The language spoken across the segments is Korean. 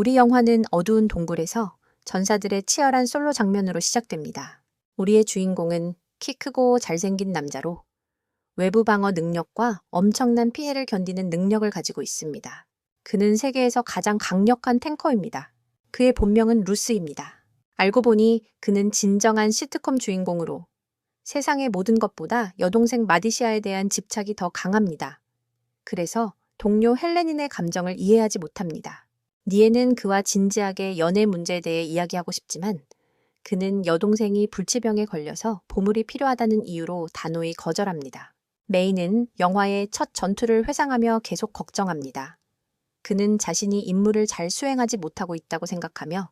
우리 영화는 어두운 동굴에서 전사들의 치열한 솔로 장면으로 시작됩니다. 우리의 주인공은 키 크고 잘생긴 남자로 외부 방어 능력과 엄청난 피해를 견디는 능력을 가지고 있습니다. 그는 세계에서 가장 강력한 탱커입니다. 그의 본명은 루스입니다. 알고 보니 그는 진정한 시트콤 주인공으로 세상의 모든 것보다 여동생 마디시아에 대한 집착이 더 강합니다. 그래서 동료 헬레닌의 감정을 이해하지 못합니다. 니에는 그와 진지하게 연애 문제에 대해 이야기하고 싶지만 그는 여동생이 불치병에 걸려서 보물이 필요하다는 이유로 단호히 거절합니다. 메이는 영화의 첫 전투를 회상하며 계속 걱정합니다. 그는 자신이 임무를 잘 수행하지 못하고 있다고 생각하며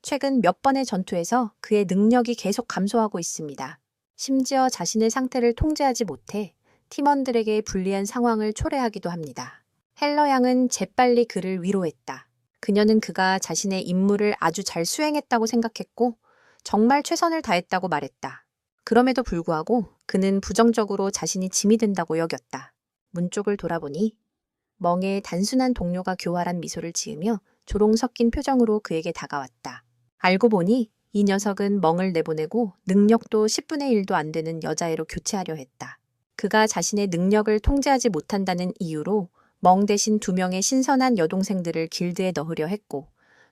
최근 몇 번의 전투에서 그의 능력이 계속 감소하고 있습니다. 심지어 자신의 상태를 통제하지 못해 팀원들에게 불리한 상황을 초래하기도 합니다. 헬러 양은 재빨리 그를 위로했다. 그녀는 그가 자신의 임무를 아주 잘 수행했다고 생각했고 정말 최선을 다했다고 말했다. 그럼에도 불구하고 그는 부정적으로 자신이 짐이 된다고 여겼다. 문 쪽을 돌아보니 멍의 단순한 동료가 교활한 미소를 지으며 조롱 섞인 표정으로 그에게 다가왔다. 알고 보니 이 녀석은 멍을 내보내고 능력도 10분의 1도 안 되는 여자애로 교체하려 했다. 그가 자신의 능력을 통제하지 못한다는 이유로 멍 대신 2명의 신선한 여동생들을 길드에 넣으려 했고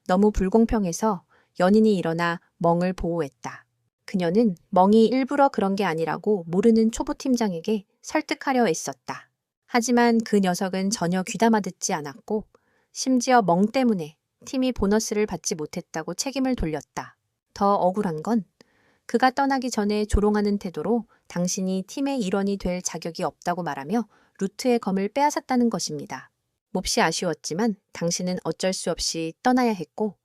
너무 불공평해서 연인이 일어나 멍을 보호했다. 그녀는 멍이 일부러 그런 게 아니라고 모르는 초보팀장에게 설득하려 애썼다. 하지만 그 녀석은 전혀 귀담아 듣지 않았고 심지어 멍 때문에 팀이 보너스를 받지 못했다고 책임을 돌렸다. 더 억울한 건 그가 떠나기 전에 조롱하는 태도로 당신이 팀의 일원이 될 자격이 없다고 말하며 루트의 검을 빼앗았다는 것입니다. 몹시 아쉬웠지만 당신은 어쩔 수 없이 떠나야 했고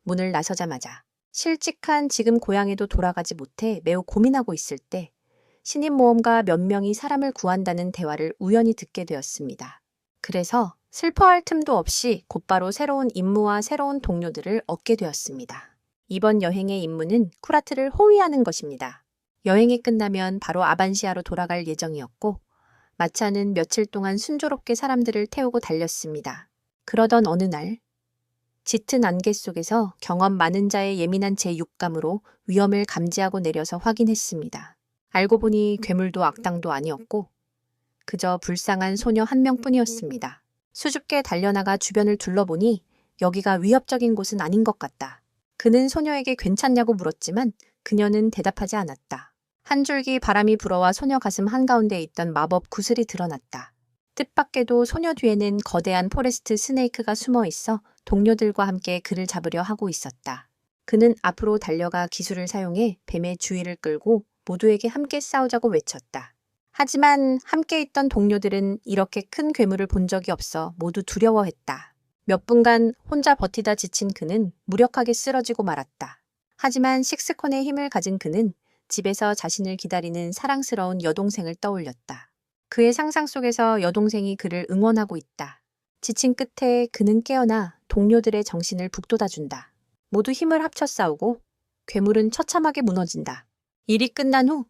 문을 나서자마자 실직한 지금 고향에도 돌아가지 못해 매우 고민하고 있을 때 신입 모험가 몇 명이 사람을 구한다는 대화를 우연히 듣게 되었습니다. 그래서 슬퍼할 틈도 없이 곧바로 새로운 임무와 새로운 동료들을 얻게 되었습니다. 이번 여행의 임무는 쿠라트를 호위하는 것입니다. 여행이 끝나면 바로 아반시아로 돌아갈 예정이었고 마차는 며칠 동안 순조롭게 사람들을 태우고 달렸습니다. 그러던 어느 날 짙은 안개 속에서 경험 많은 자의 예민한 제6감으로 위험을 감지하고 내려서 확인했습니다. 알고 보니 괴물도 악당도 아니었고 그저 불쌍한 소녀 한 명뿐이었습니다. 수줍게 달려나가 주변을 둘러보니 여기가 위협적인 곳은 아닌 것 같다. 그는 소녀에게 괜찮냐고 물었지만 그녀는 대답하지 않았다. 한 줄기 바람이 불어와 소녀 가슴 한가운데에 있던 마법 구슬이 드러났다. 뜻밖에도 소녀 뒤에는 거대한 포레스트 스네이크가 숨어 있어 동료들과 함께 그를 잡으려 하고 있었다. 그는 앞으로 달려가 기술을 사용해 뱀의 주의를 끌고 모두에게 함께 싸우자고 외쳤다. 하지만 함께 있던 동료들은 이렇게 큰 괴물을 본 적이 없어 모두 두려워했다. 몇 분간 혼자 버티다 지친 그는 무력하게 쓰러지고 말았다. 하지만 식스콘의 힘을 가진 그는 집에서 자신을 기다리는 사랑스러운 여동생을 떠올렸다. 그의 상상 속에서 여동생이 그를 응원하고 있다. 지친 끝에 그는 깨어나 동료들의 정신을 북돋아준다. 모두 힘을 합쳐 싸우고 괴물은 처참하게 무너진다. 일이 끝난 후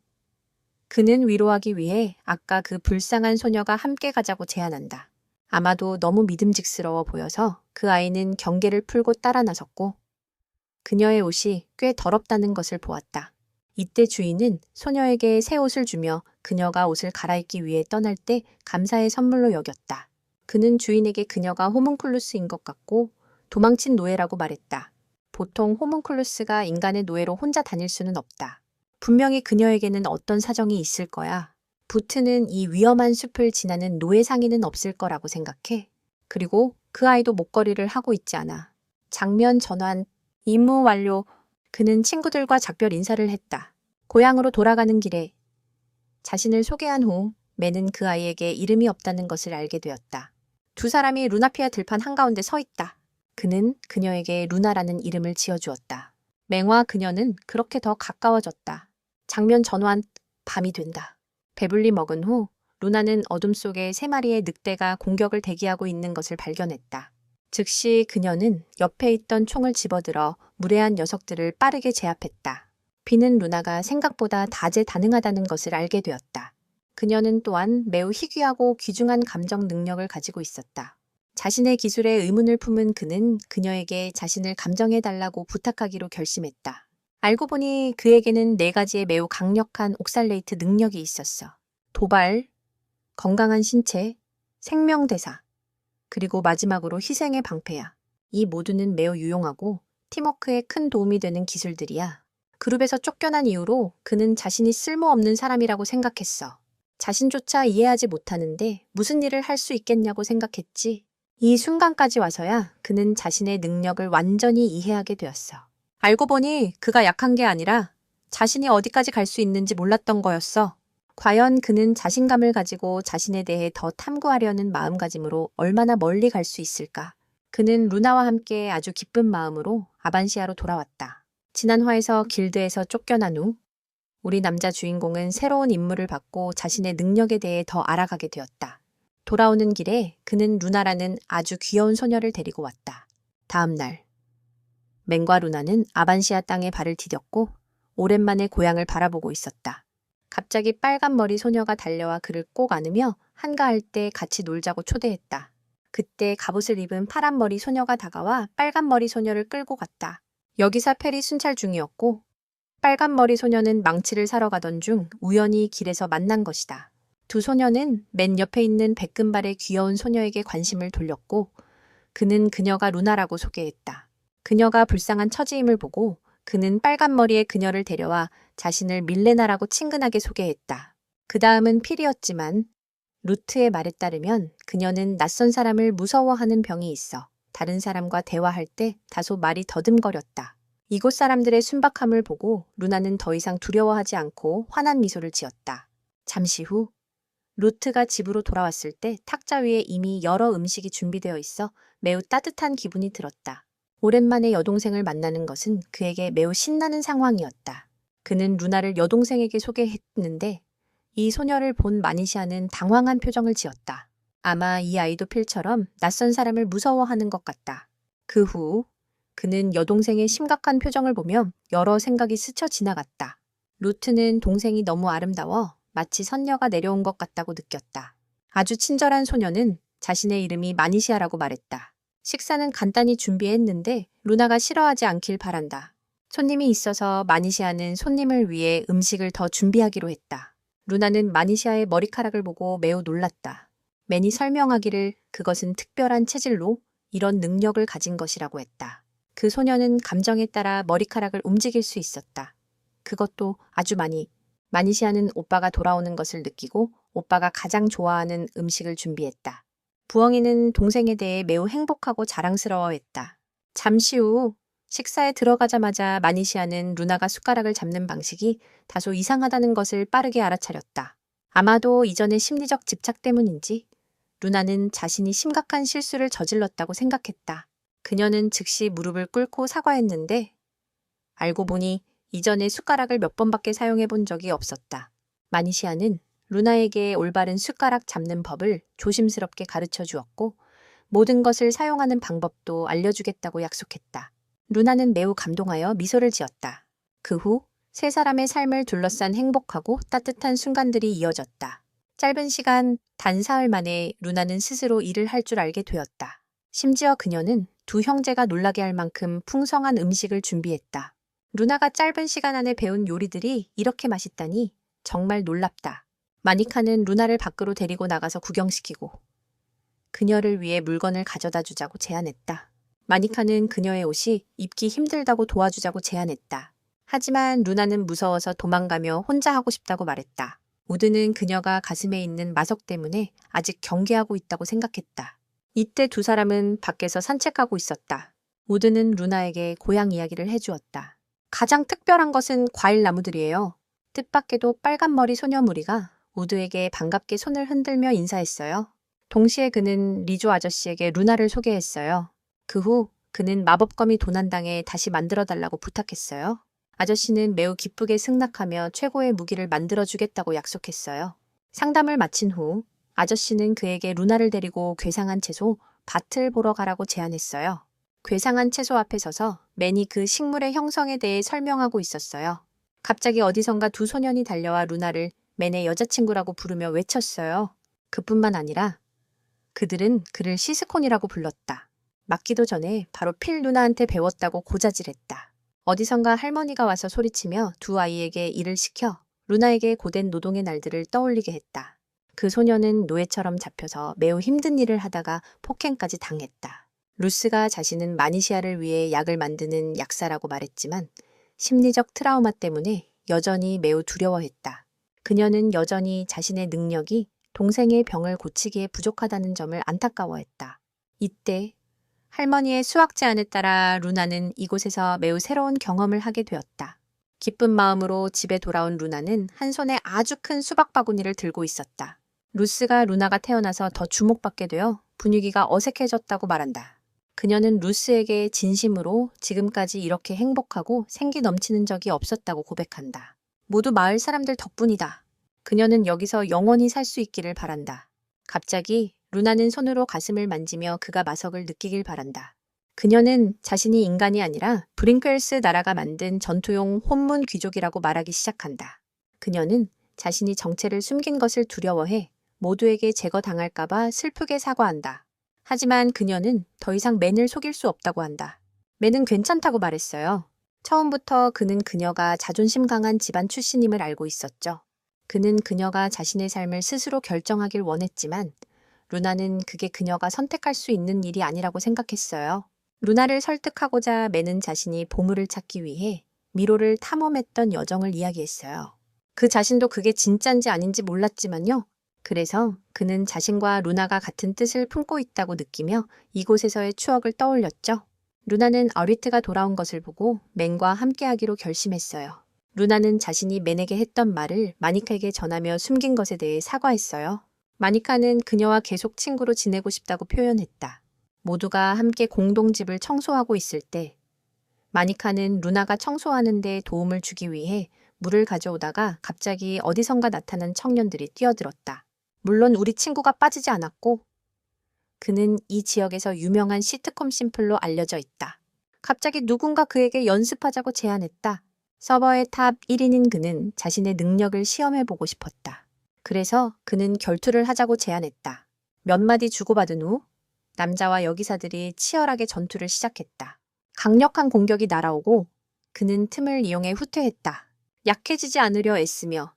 그는 위로하기 위해 아까 그 불쌍한 소녀가 함께 가자고 제안한다. 아마도 너무 믿음직스러워 보여서 그 아이는 경계를 풀고 따라 나섰고 그녀의 옷이 꽤 더럽다는 것을 보았다. 이때 주인은 소녀에게 새 옷을 주며 그녀가 옷을 갈아입기 위해 떠날 때 감사의 선물로 여겼다. 그는 주인에게 그녀가 호문클루스인 것 같고 도망친 노예라고 말했다. 보통 호문클루스가 인간의 노예로 혼자 다닐 수는 없다. 분명히 그녀에게는 어떤 사정이 있을 거야. 부트는 이 위험한 숲을 지나는 노예 상의는 없을 거라고 생각해. 그리고 그 아이도 목걸이를 하고 있지 않아. 장면 전환, 임무 완료. 그는 친구들과 작별 인사를 했다. 고향으로 돌아가는 길에 자신을 소개한 후 매는 그 아이에게 이름이 없다는 것을 알게 되었다. 두 사람이 루나피아 들판 한가운데 서 있다. 그는 그녀에게 루나라는 이름을 지어주었다. 맹과 그녀는 그렇게 더 가까워졌다. 장면 전환, 밤이 된다. 배불리 먹은 후 루나는 어둠 속에 3마리의 늑대가 공격을 대기하고 있는 것을 발견했다. 즉시 그녀는 옆에 있던 총을 집어들어 무례한 녀석들을 빠르게 제압했다. 비는 루나가 생각보다 다재다능하다는 것을 알게 되었다. 그녀는 또한 매우 희귀하고 귀중한 감정 능력을 가지고 있었다. 자신의 기술에 의문을 품은 그는 그녀에게 자신을 감정해달라고 부탁하기로 결심했다. 알고 보니 그에게는 4가지의 매우 강력한 옥살레이트 능력이 있었어. 도발, 건강한 신체, 생명대사, 그리고 마지막으로 희생의 방패야. 이 모두는 매우 유용하고 팀워크에 큰 도움이 되는 기술들이야. 그룹에서 쫓겨난 이후로 그는 자신이 쓸모없는 사람이라고 생각했어. 자신조차 이해하지 못하는데 무슨 일을 할 수 있겠냐고 생각했지. 이 순간까지 와서야 그는 자신의 능력을 완전히 이해하게 되었어. 알고 보니 그가 약한 게 아니라 자신이 어디까지 갈 수 있는지 몰랐던 거였어. 과연 그는 자신감을 가지고 자신에 대해 더 탐구하려는 마음가짐으로 얼마나 멀리 갈 수 있을까? 그는 루나와 함께 아주 기쁜 마음으로 아반시아로 돌아왔다. 지난 화에서 길드에서 쫓겨난 후 우리 남자 주인공은 새로운 임무를 받고 자신의 능력에 대해 더 알아가게 되었다. 돌아오는 길에 그는 루나라는 아주 귀여운 소녀를 데리고 왔다. 다음 날, 맨과 루나는 아반시아 땅에 발을 디뎠고 오랜만에 고향을 바라보고 있었다. 갑자기 빨간 머리 소녀가 달려와 그를 꼭 안으며 한가할 때 같이 놀자고 초대했다. 그때 갑옷을 입은 파란 머리 소녀가 다가와 빨간 머리 소녀를 끌고 갔다. 여기사 펠이 순찰 중이었고 빨간 머리 소녀는 망치를 사러 가던 중 우연히 길에서 만난 것이다. 두 소녀는 맨 옆에 있는 백금발의 귀여운 소녀에게 관심을 돌렸고 그는 그녀가 루나라고 소개했다. 그녀가 불쌍한 처지임을 보고 그는 빨간 머리의 그녀를 데려와 자신을 밀레나라고 친근하게 소개했다. 그 다음은 필이었지만 루트의 말에 따르면 그녀는 낯선 사람을 무서워하는 병이 있어 다른 사람과 대화할 때 다소 말이 더듬거렸다. 이곳 사람들의 순박함을 보고 루나는 더 이상 두려워하지 않고 환한 미소를 지었다. 잠시 후 루트가 집으로 돌아왔을 때 탁자 위에 이미 여러 음식이 준비되어 있어 매우 따뜻한 기분이 들었다. 오랜만에 여동생을 만나는 것은 그에게 매우 신나는 상황이었다. 그는 루나를 여동생에게 소개했는데 이 소녀를 본 마니시아는 당황한 표정을 지었다. 아마 이 아이도 필처럼 낯선 사람을 무서워하는 것 같다. 그 후 그는 여동생의 심각한 표정을 보며 여러 생각이 스쳐 지나갔다. 루트는 동생이 너무 아름다워 마치 선녀가 내려온 것 같다고 느꼈다. 아주 친절한 소녀는 자신의 이름이 마니시아라고 말했다. 식사는 간단히 준비했는데 루나가 싫어하지 않길 바란다. 손님이 있어서 마니시아는 손님을 위해 음식을 더 준비하기로 했다. 루나는 마니시아의 머리카락을 보고 매우 놀랐다. 맨이 설명하기를 그것은 특별한 체질로 이런 능력을 가진 것이라고 했다. 그 소녀는 감정에 따라 머리카락을 움직일 수 있었다. 그것도 아주 많이. 마니시아는 오빠가 돌아오는 것을 느끼고 오빠가 가장 좋아하는 음식을 준비했다. 부엉이는 동생에 대해 매우 행복하고 자랑스러워했다. 잠시 후 식사에 들어가자마자 마니시아는 루나가 숟가락을 잡는 방식이 다소 이상하다는 것을 빠르게 알아차렸다. 아마도 이전의 심리적 집착 때문인지 루나는 자신이 심각한 실수를 저질렀다고 생각했다. 그녀는 즉시 무릎을 꿇고 사과했는데 알고 보니 이전에 숟가락을 몇 번밖에 사용해 본 적이 없었다. 마니시아는 루나에게 올바른 숟가락 잡는 법을 조심스럽게 가르쳐 주었고 모든 것을 사용하는 방법도 알려주겠다고 약속했다. 루나는 매우 감동하여 미소를 지었다. 그 후 세 사람의 삶을 둘러싼 행복하고 따뜻한 순간들이 이어졌다. 짧은 시간, 단 사흘 만에 루나는 스스로 일을 할 줄 알게 되었다. 심지어 그녀는 두 형제가 놀라게 할 만큼 풍성한 음식을 준비했다. 루나가 짧은 시간 안에 배운 요리들이 이렇게 맛있다니 정말 놀랍다. 마니카는 루나를 밖으로 데리고 나가서 구경시키고 그녀를 위해 물건을 가져다 주자고 제안했다. 마니카는 그녀의 옷이 입기 힘들다고 도와주자고 제안했다. 하지만 루나는 무서워서 도망가며 혼자 하고 싶다고 말했다. 우드는 그녀가 가슴에 있는 마석 때문에 아직 경계하고 있다고 생각했다. 이때 두 사람은 밖에서 산책하고 있었다. 우드는 루나에게 고향 이야기를 해주었다. 가장 특별한 것은 과일 나무들이에요. 뜻밖에도 빨간 머리 소녀 무리가 우드에게 반갑게 손을 흔들며 인사했어요. 동시에 그는 리조 아저씨에게 루나를 소개했어요. 그 후 그는 마법검이 도난당해 다시 만들어달라고 부탁했어요. 아저씨는 매우 기쁘게 승낙하며 최고의 무기를 만들어주겠다고 약속했어요. 상담을 마친 후 아저씨는 그에게 루나를 데리고 괴상한 채소 밭을 보러 가라고 제안했어요. 괴상한 채소 앞에 서서 맨이 그 식물의 형성에 대해 설명하고 있었어요. 갑자기 어디선가 두 소년이 달려와 루나를 맨의 여자친구라고 부르며 외쳤어요. 그뿐만 아니라 그들은 그를 시스콘이라고 불렀다. 맞기도 전에 바로 필 누나한테 배웠다고 고자질했다. 어디선가 할머니가 와서 소리치며 두 아이에게 일을 시켜 루나에게 고된 노동의 날들을 떠올리게 했다. 그 소녀는 노예처럼 잡혀서 매우 힘든 일을 하다가 폭행까지 당했다. 루스가 자신은 마니시아를 위해 약을 만드는 약사라고 말했지만 심리적 트라우마 때문에 여전히 매우 두려워했다. 그녀는 여전히 자신의 능력이 동생의 병을 고치기에 부족하다는 점을 안타까워했다. 이때 할머니의 수학 제안에 따라 루나는 이곳에서 매우 새로운 경험을 하게 되었다. 기쁜 마음으로 집에 돌아온 루나는 한 손에 아주 큰 수박 바구니를 들고 있었다. 루스가 루나가 태어나서 더 주목받게 되어 분위기가 어색해졌다고 말한다. 그녀는 루스에게 진심으로 지금까지 이렇게 행복하고 생기 넘치는 적이 없었다고 고백한다. 모두 마을 사람들 덕분이다. 그녀는 여기서 영원히 살 수 있기를 바란다. 갑자기 루나는 손으로 가슴을 만지며 그가 마석을 느끼길 바란다. 그녀는 자신이 인간이 아니라 브링클스 나라가 만든 전투용 혼문 귀족이라고 말하기 시작한다. 그녀는 자신이 정체를 숨긴 것을 두려워해 모두에게 제거당할까봐 슬프게 사과한다. 하지만 그녀는 더 이상 맨을 속일 수 없다고 한다. 맨은 괜찮다고 말했어요. 처음부터 그는 그녀가 자존심 강한 집안 출신임을 알고 있었죠. 그는 그녀가 자신의 삶을 스스로 결정하길 원했지만 루나는 그게 그녀가 선택할 수 있는 일이 아니라고 생각했어요. 루나를 설득하고자 맨은 자신이 보물을 찾기 위해 미로를 탐험했던 여정을 이야기했어요. 그 자신도 그게 진짠지 아닌지 몰랐지만요. 그래서 그는 자신과 루나가 같은 뜻을 품고 있다고 느끼며 이곳에서의 추억을 떠올렸죠. 루나는 어리트가 돌아온 것을 보고 맨과 함께하기로 결심했어요. 루나는 자신이 맨에게 했던 말을 마니카에게 전하며 숨긴 것에 대해 사과했어요. 마니카는 그녀와 계속 친구로 지내고 싶다고 표현했다. 모두가 함께 공동집을 청소하고 있을 때 마니카는 루나가 청소하는 데 도움을 주기 위해 물을 가져오다가 갑자기 어디선가 나타난 청년들이 뛰어들었다. 물론 우리 친구가 빠지지 않았고 그는 이 지역에서 유명한 시트콤 심플로 알려져 있다. 갑자기 누군가 그에게 연습하자고 제안했다. 서버의 탑 1인인 그는 자신의 능력을 시험해보고 싶었다. 그래서 그는 결투를 하자고 제안했다. 몇 마디 주고받은 후 남자와 여기사들이 치열하게 전투를 시작했다. 강력한 공격이 날아오고 그는 틈을 이용해 후퇴했다. 약해지지 않으려 애쓰며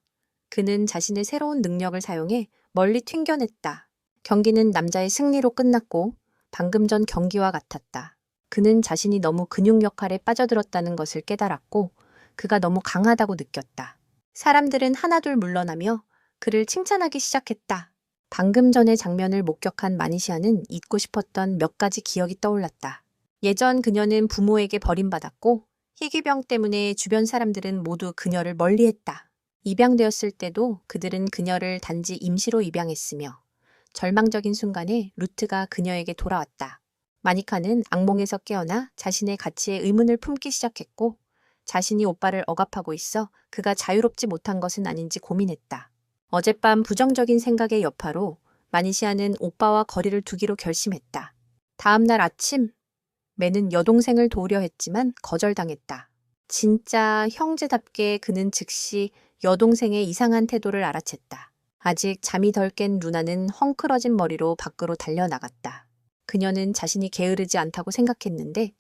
그는 자신의 새로운 능력을 사용해 멀리 튕겨냈다. 경기는 남자의 승리로 끝났고 방금 전 경기와 같았다. 그는 자신이 너무 근육 역할에 빠져들었다는 것을 깨달았고 그가 너무 강하다고 느꼈다. 사람들은 하나둘 물러나며 그를 칭찬하기 시작했다. 방금 전의 장면을 목격한 마니시아는 잊고 싶었던 몇 가지 기억이 떠올랐다. 예전 그녀는 부모에게 버림받았고 희귀병 때문에 주변 사람들은 모두 그녀를 멀리했다. 입양되었을 때도 그들은 그녀를 단지 임시로 입양했으며 절망적인 순간에 루트가 그녀에게 돌아왔다. 마니카는 악몽에서 깨어나 자신의 가치에 의문을 품기 시작했고 자신이 오빠를 억압하고 있어 그가 자유롭지 못한 것은 아닌지 고민했다. 어젯밤 부정적인 생각의 여파로 마니시아는 오빠와 거리를 두기로 결심했다. 다음 날 아침 맨은 여동생을 도우려 했지만 거절당했다. 진짜 형제답게 그는 즉시 여동생의 이상한 태도를 알아챘다. 아직 잠이 덜 깬 루나는 헝클어진 머리로 밖으로 달려나갔다. 그녀는 자신이 게으르지 않다고 생각했는데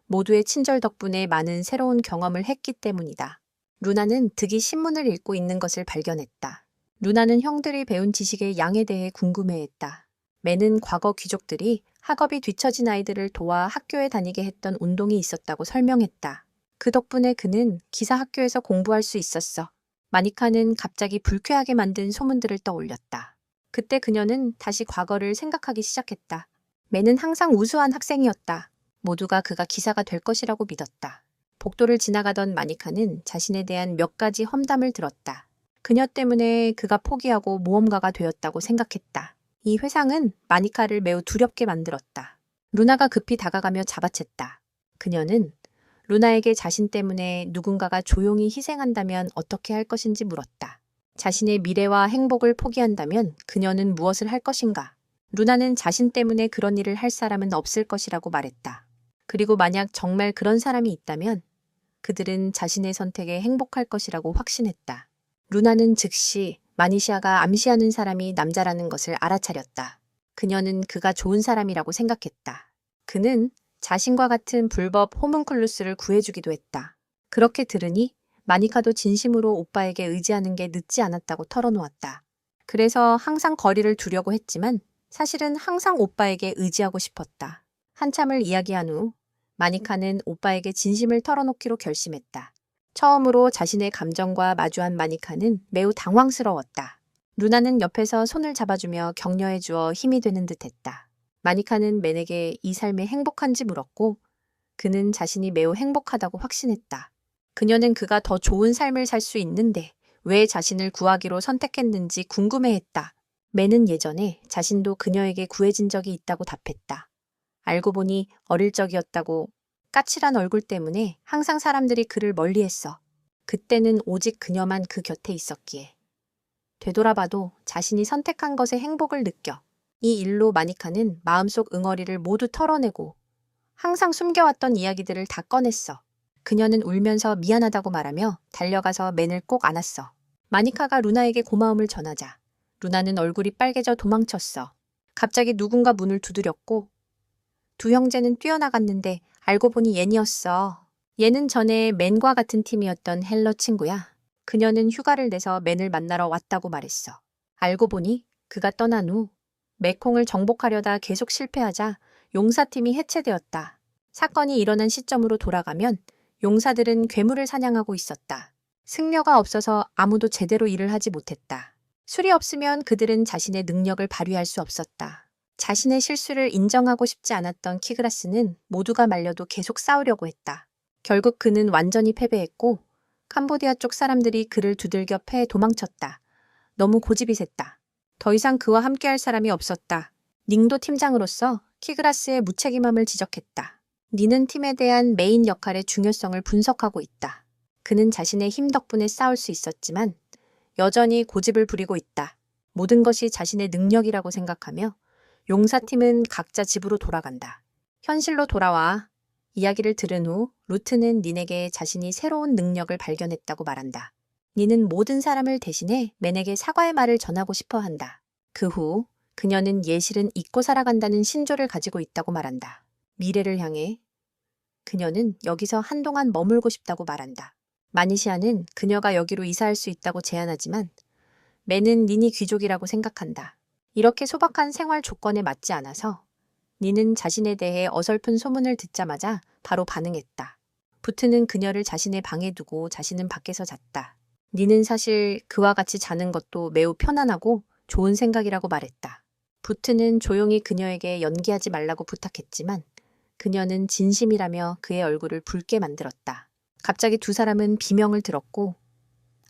모두의 친절 덕분에 많은 새로운 경험을 했기 때문이다. 루나는 득이 신문을 읽고 있는 것을 발견했다. 루나는 형들이 배운 지식의 양에 대해 궁금해했다. 맨은 과거 귀족들이 학업이 뒤처진 아이들을 도와 학교에 다니게 했던 운동이 있었다고 설명했다. 그 덕분에 그는 기사 학교에서 공부할 수 있었어. 마니카는 갑자기 불쾌하게 만든 소문들을 떠올렸다. 그때 그녀는 다시 과거를 생각하기 시작했다. 맨은 항상 우수한 학생이었다. 모두가 그가 기사가 될 것이라고 믿었다. 복도를 지나가던 마니카는 자신에 대한 몇 가지 험담을 들었다. 그녀 때문에 그가 포기하고 모험가가 되었다고 생각했다. 이 회상은 마니카를 매우 두렵게 만들었다. 루나가 급히 다가가며 잡아챘다. 그녀는 루나에게 자신 때문에 누군가가 조용히 희생한다면 어떻게 할 것인지 물었다. 자신의 미래와 행복을 포기한다면 그녀는 무엇을 할 것인가? 루나는 자신 때문에 그런 일을 할 사람은 없을 것이라고 말했다. 그리고 만약 정말 그런 사람이 있다면 그들은 자신의 선택에 행복할 것이라고 확신했다. 루나는 즉시 마니시아가 암시하는 사람이 남자라는 것을 알아차렸다. 그녀는 그가 좋은 사람이라고 생각했다. 그는 자신과 같은 불법 호문클루스를 구해주기도 했다. 그렇게 들으니 마니카도 진심으로 오빠에게 의지하는 게 늦지 않았다고 털어놓았다. 그래서 항상 거리를 두려고 했지만 사실은 항상 오빠에게 의지하고 싶었다. 한참을 이야기한 후 마니카는 오빠에게 진심을 털어놓기로 결심했다. 처음으로 자신의 감정과 마주한 마니카는 매우 당황스러웠다. 루나는 옆에서 손을 잡아주며 격려해 주어 힘이 되는 듯했다. 마니카는 맨에게 이 삶이 행복한지 물었고 그는 자신이 매우 행복하다고 확신했다. 그녀는 그가 더 좋은 삶을 살 수 있는데 왜 자신을 구하기로 선택했는지 궁금해했다. 맨은 예전에 자신도 그녀에게 구해진 적이 있다고 답했다. 알고 보니 어릴 적이었다고. 까칠한 얼굴 때문에 항상 사람들이 그를 멀리했어. 그때는 오직 그녀만 그 곁에 있었기에. 되돌아봐도 자신이 선택한 것에 행복을 느껴. 이 일로 마니카는 마음속 응어리를 모두 털어내고 항상 숨겨왔던 이야기들을 다 꺼냈어. 그녀는 울면서 미안하다고 말하며 달려가서 맨을 꼭 안았어. 마니카가 루나에게 고마움을 전하자 루나는 얼굴이 빨개져 도망쳤어. 갑자기 누군가 문을 두드렸고 두 형제는 뛰어나갔는데 알고 보니 옌이었어. 옌은 전에 맨과 같은 팀이었던 헬러 친구야. 그녀는 휴가를 내서 맨을 만나러 왔다고 말했어. 알고 보니 그가 떠난 후 메콩을 정복하려다 계속 실패하자 용사팀이 해체되었다. 사건이 일어난 시점으로 돌아가면 용사들은 괴물을 사냥하고 있었다. 승려가 없어서 아무도 제대로 일을 하지 못했다. 술이 없으면 그들은 자신의 능력을 발휘할 수 없었다. 자신의 실수를 인정하고 싶지 않았던 키그라스는 모두가 말려도 계속 싸우려고 했다. 결국 그는 완전히 패배했고 캄보디아 쪽 사람들이 그를 두들겨 패해 도망쳤다. 너무 고집이 셌다. 더 이상 그와 함께할 사람이 없었다. 닝도 팀장으로서 키그라스의 무책임함을 지적했다. 니는 팀에 대한 메인 역할의 중요성을 분석하고 있다. 그는 자신의 힘 덕분에 싸울 수 있었지만 여전히 고집을 부리고 있다. 모든 것이 자신의 능력이라고 생각하며 용사팀은 각자 집으로 돌아간다. 현실로 돌아와. 이야기를 들은 후 루트는 닌에게 자신이 새로운 능력을 발견했다고 말한다. 닌은 모든 사람을 대신해 맨에게 사과의 말을 전하고 싶어 한다. 그 후 그녀는 예실은 잊고 살아간다는 신조를 가지고 있다고 말한다. 미래를 향해 그녀는 여기서 한동안 머물고 싶다고 말한다. 마니시아는 그녀가 여기로 이사할 수 있다고 제안하지만 맨은 닌이 귀족이라고 생각한다. 이렇게 소박한 생활 조건에 맞지 않아서 닌은 자신에 대해 어설픈 소문을 듣자마자 바로 반응했다. 부트는 그녀를 자신의 방에 두고 자신은 밖에서 잤다. 닌은 사실 그와 같이 자는 것도 매우 편안하고 좋은 생각이라고 말했다. 부트는 조용히 그녀에게 연기하지 말라고 부탁했지만 그녀는 진심이라며 그의 얼굴을 붉게 만들었다. 갑자기 두 사람은 비명을 들었고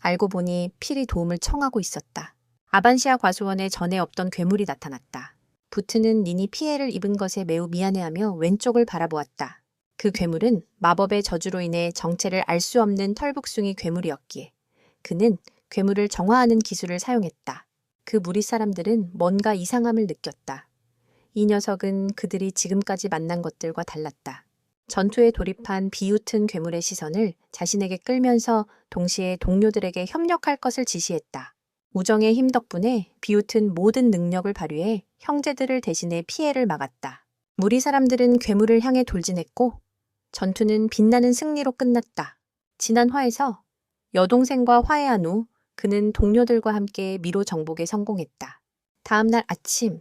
알고 보니 필이 도움을 청하고 있었다. 아반시아 과수원에 전에 없던 괴물이 나타났다. 부트는 닌이 피해를 입은 것에 매우 미안해하며 왼쪽을 바라보았다. 그 괴물은 마법의 저주로 인해 정체를 알 수 없는 털북숭이 괴물이었기에 그는 괴물을 정화하는 기술을 사용했다. 그 무리 사람들은 뭔가 이상함을 느꼈다. 이 녀석은 그들이 지금까지 만난 것들과 달랐다. 전투에 돌입한 비웃은 괴물의 시선을 자신에게 끌면서 동시에 동료들에게 협력할 것을 지시했다. 우정의 힘 덕분에 비웃은 모든 능력을 발휘해 형제들을 대신해 피해를 막았다. 무리 사람들은 괴물을 향해 돌진했고 전투는 빛나는 승리로 끝났다. 지난 화에서 여동생과 화해한 후 그는 동료들과 함께 미로 정복에 성공했다. 다음 날 아침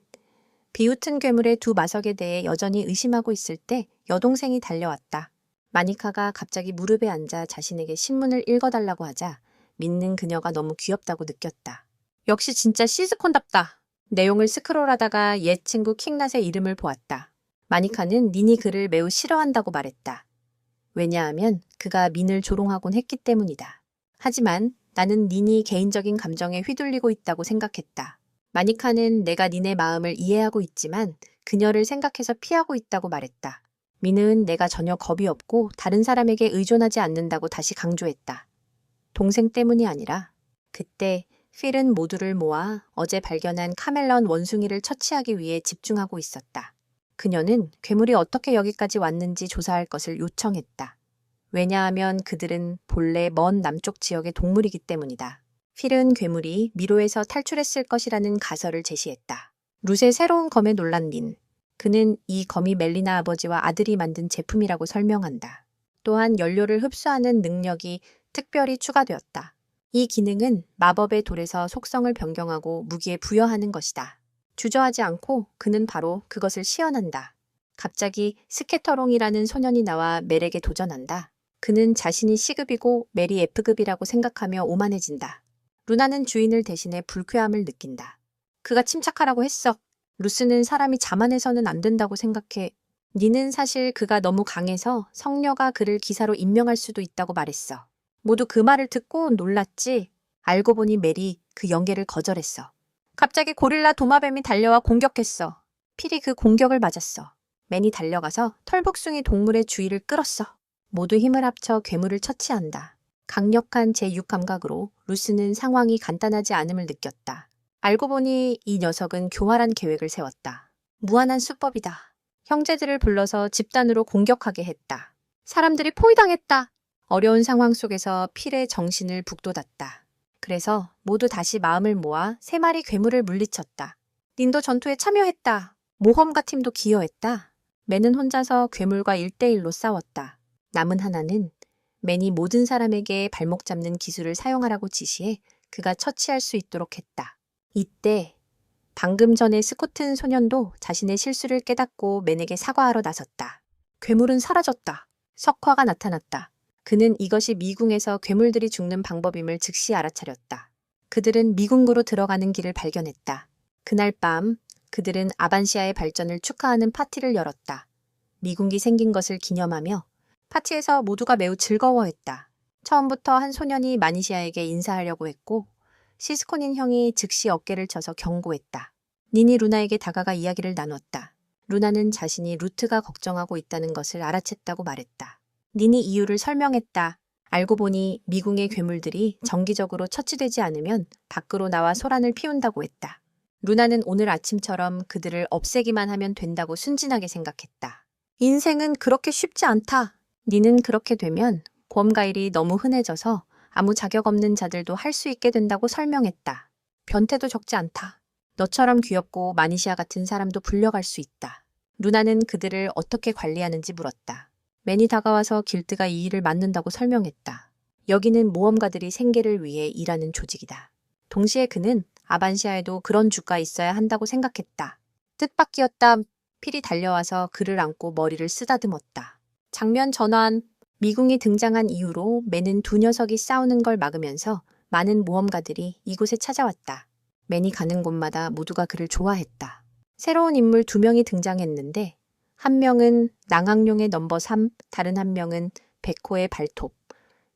비웃은 괴물의 두 마석에 대해 여전히 의심하고 있을 때 여동생이 달려왔다. 마니카가 갑자기 무릎에 앉아 자신에게 신문을 읽어달라고 하자 믿는 그녀가 너무 귀엽다고 느꼈다. 역시 진짜 시즈콘답다. 내용을 스크롤하다가 옛 친구 킹낫의 이름을 보았다. 마니카는 닌이 그를 매우 싫어한다고 말했다. 왜냐하면 그가 민을 조롱하곤 했기 때문이다. 하지만 나는 닌이 개인적인 감정에 휘둘리고 있다고 생각했다. 마니카는 내가 닌의 마음을 이해하고 있지만 그녀를 생각해서 피하고 있다고 말했다. 민은 내가 전혀 겁이 없고 다른 사람에게 의존하지 않는다고 다시 강조했다. 동생 때문이 아니라 그때 필은 모두를 모아 어제 발견한 카멜런 원숭이를 처치하기 위해 집중하고 있었다. 그녀는 괴물이 어떻게 여기까지 왔는지 조사할 것을 요청했다. 왜냐하면 그들은 본래 먼 남쪽 지역의 동물이기 때문이다. 필은 괴물이 미로에서 탈출했을 것이라는 가설을 제시했다. 룻의 새로운 검에 놀란 린. 그는 이 검이 멜리나 아버지와 아들이 만든 제품이라고 설명한다. 또한 연료를 흡수하는 능력이 특별히 추가되었다. 이 기능은 마법의 돌에서 속성을 변경하고 무기에 부여하는 것이다. 주저하지 않고 그는 바로 그것을 시연한다. 갑자기 스케터롱이라는 소년이 나와 멜에게 도전한다. 그는 자신이 C급이고 멜이 F급이라고 생각하며 오만해진다. 루나는 주인을 대신해 불쾌함을 느낀다. 그가 침착하라고 했어. 루스는 사람이 자만해서는 안 된다고 생각해. 니는 사실 그가 너무 강해서 성녀가 그를 기사로 임명할 수도 있다고 말했어. 모두 그 말을 듣고 놀랐지. 알고 보니 멜이 그 연계를 거절했어. 갑자기 고릴라 도마뱀이 달려와 공격했어. 필이 그 공격을 맞았어. 맨이 달려가서 털복숭이 동물의 주의를 끌었어. 모두 힘을 합쳐 괴물을 처치한다. 강력한 제6감각으로 루스는 상황이 간단하지 않음을 느꼈다. 알고 보니 이 녀석은 교활한 계획을 세웠다. 무한한 수법이다. 형제들을 불러서 집단으로 공격하게 했다. 사람들이 포위당했다. 어려운 상황 속에서 필의 정신을 북돋았다. 그래서 모두 다시 마음을 모아 3마리 괴물을 물리쳤다. 닌도 전투에 참여했다. 모험가 팀도 기여했다. 맨은 혼자서 괴물과 1대1로 싸웠다. 남은 하나는 맨이 모든 사람에게 발목 잡는 기술을 사용하라고 지시해 그가 처치할 수 있도록 했다. 이때 방금 전에 스코튼 소년도 자신의 실수를 깨닫고 맨에게 사과하러 나섰다. 괴물은 사라졌다. 석화가 나타났다. 그는 이것이 미궁에서 괴물들이 죽는 방법임을 즉시 알아차렸다. 그들은 미궁으로 들어가는 길을 발견했다. 그날 밤 그들은 아반시아의 발전을 축하하는 파티를 열었다. 미궁이 생긴 것을 기념하며 파티에서 모두가 매우 즐거워했다. 처음부터 한 소년이 마니시아에게 인사하려고 했고 시스코닌 형이 즉시 어깨를 쳐서 경고했다. 닌이 루나에게 다가가 이야기를 나눴다. 루나는 자신이 루트가 걱정하고 있다는 것을 알아챘다고 말했다. 닌이 이유를 설명했다. 알고 보니 미궁의 괴물들이 정기적으로 처치되지 않으면 밖으로 나와 소란을 피운다고 했다. 루나는 오늘 아침처럼 그들을 없애기만 하면 된다고 순진하게 생각했다. 인생은 그렇게 쉽지 않다. 니는 그렇게 되면 곰가일이 너무 흔해져서 아무 자격 없는 자들도 할 수 있게 된다고 설명했다. 변태도 적지 않다. 너처럼 귀엽고 마니시아 같은 사람도 불려갈 수 있다. 루나는 그들을 어떻게 관리하는지 물었다. 맨이 다가와서 길드가 이 일을 맡는다고 설명했다. 여기는 모험가들이 생계를 위해 일하는 조직이다. 동시에 그는 아반시아에도 그런 주가 있어야 한다고 생각했다. 뜻밖이었다. 필이 달려와서 그를 안고 머리를 쓰다듬었다. 장면 전환. 미궁이 등장한 이후로 맨은 두 녀석이 싸우는 걸 막으면서 많은 모험가들이 이곳에 찾아왔다. 맨이 가는 곳마다 모두가 그를 좋아했다. 새로운 인물 2명이 등장했는데 한 명은 낭악룡의 넘버 3, 다른 한 명은 백호의 발톱,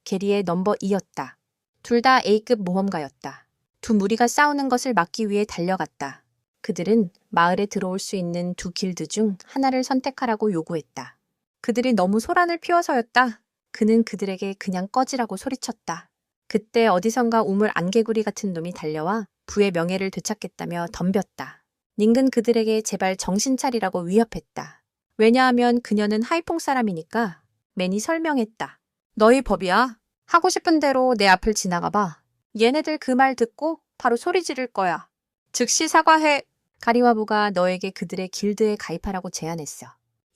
게리의 넘버 2였다. 둘 다 A급 모험가였다. 두 무리가 싸우는 것을 막기 위해 달려갔다. 그들은 마을에 들어올 수 있는 2 길드 중 하나를 선택하라고 요구했다. 그들이 너무 소란을 피워서였다. 그는 그들에게 그냥 꺼지라고 소리쳤다. 그때 어디선가 우물 안개구리 같은 놈이 달려와 부의 명예를 되찾겠다며 덤볐다. 닝근 그들에게 제발 정신 차리라고 위협했다. 왜냐하면 그녀는 하이퐁 사람이니까. 맨이 설명했다. 너희 법이야. 하고 싶은 대로 내 앞을 지나가 봐. 얘네들 그 말 듣고 바로 소리 지를 거야. 즉시 사과해. 가리와부가 너에게 그들의 길드에 가입하라고 제안했어.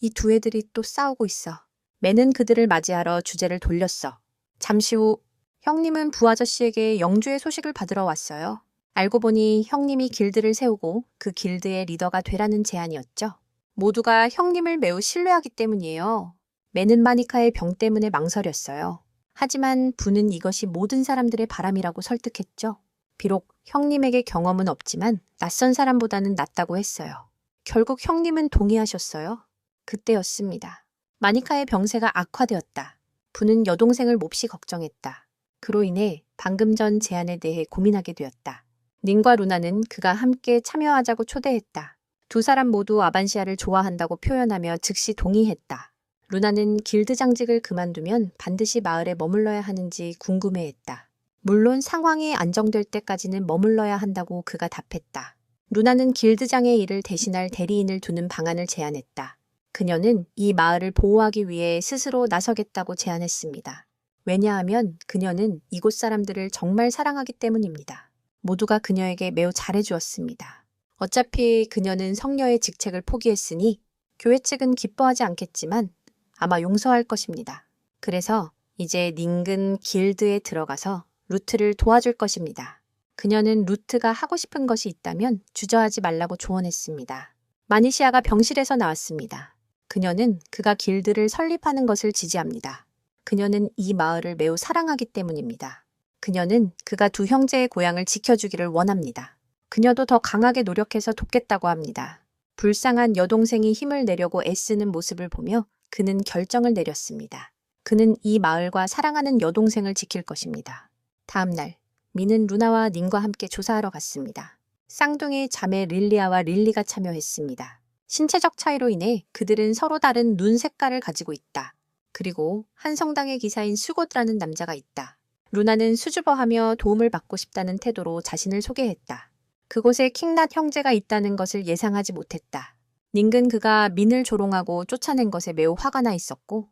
이 두 애들이 또 싸우고 있어. 맨은 그들을 맞이하러 주제를 돌렸어. 잠시 후 형님은 부아저씨에게 영주의 소식을 받으러 왔어요. 알고 보니 형님이 길드를 세우고 그 길드의 리더가 되라는 제안이었죠. 모두가 형님을 매우 신뢰하기 때문이에요. 맨은 마니카의 병 때문에 망설였어요. 하지만 부는 이것이 모든 사람들의 바람이라고 설득했죠. 비록 형님에게 경험은 없지만 낯선 사람보다는 낫다고 했어요. 결국 형님은 동의하셨어요. 그때였습니다. 마니카의 병세가 악화되었다. 부는 여동생을 몹시 걱정했다. 그로 인해 방금 전 제안에 대해 고민하게 되었다. 닌과 루나는 그가 함께 참여하자고 초대했다. 두 사람 모두 아반시아를 좋아한다고 표현하며 즉시 동의했다. 루나는 길드장직을 그만두면 반드시 마을에 머물러야 하는지 궁금해했다. 물론 상황이 안정될 때까지는 머물러야 한다고 그가 답했다. 루나는 길드장의 일을 대신할 대리인을 두는 방안을 제안했다. 그녀는 이 마을을 보호하기 위해 스스로 나서겠다고 제안했습니다. 왜냐하면 그녀는 이곳 사람들을 정말 사랑하기 때문입니다. 모두가 그녀에게 매우 잘해주었습니다. 어차피 그녀는 성녀의 직책을 포기했으니 교회 측은 기뻐하지 않겠지만 아마 용서할 것입니다. 그래서 이제 닝은 길드에 들어가서 루트를 도와줄 것입니다. 그녀는 루트가 하고 싶은 것이 있다면 주저하지 말라고 조언했습니다. 마니시아가 병실에서 나왔습니다. 그녀는 그가 길드를 설립하는 것을 지지합니다. 그녀는 이 마을을 매우 사랑하기 때문입니다. 그녀는 그가 두 형제의 고향을 지켜주기를 원합니다. 그녀도 더 강하게 노력해서 돕겠다고 합니다. 불쌍한 여동생이 힘을 내려고 애쓰는 모습을 보며 그는 결정을 내렸습니다. 그는 이 마을과 사랑하는 여동생을 지킬 것입니다. 다음 날, 미는 루나와 닌과 함께 조사하러 갔습니다. 쌍둥이 자매 릴리아와 릴리가 참여했습니다. 신체적 차이로 인해 그들은 서로 다른 눈 색깔을 가지고 있다. 그리고 한 성당의 기사인 수고드라는 남자가 있다. 루나는 수줍어하며 도움을 받고 싶다는 태도로 자신을 소개했다. 그곳에 킹낫 형제가 있다는 것을 예상하지 못했다. 닝은 그가 민을 조롱하고 쫓아낸 것에 매우 화가 나 있었고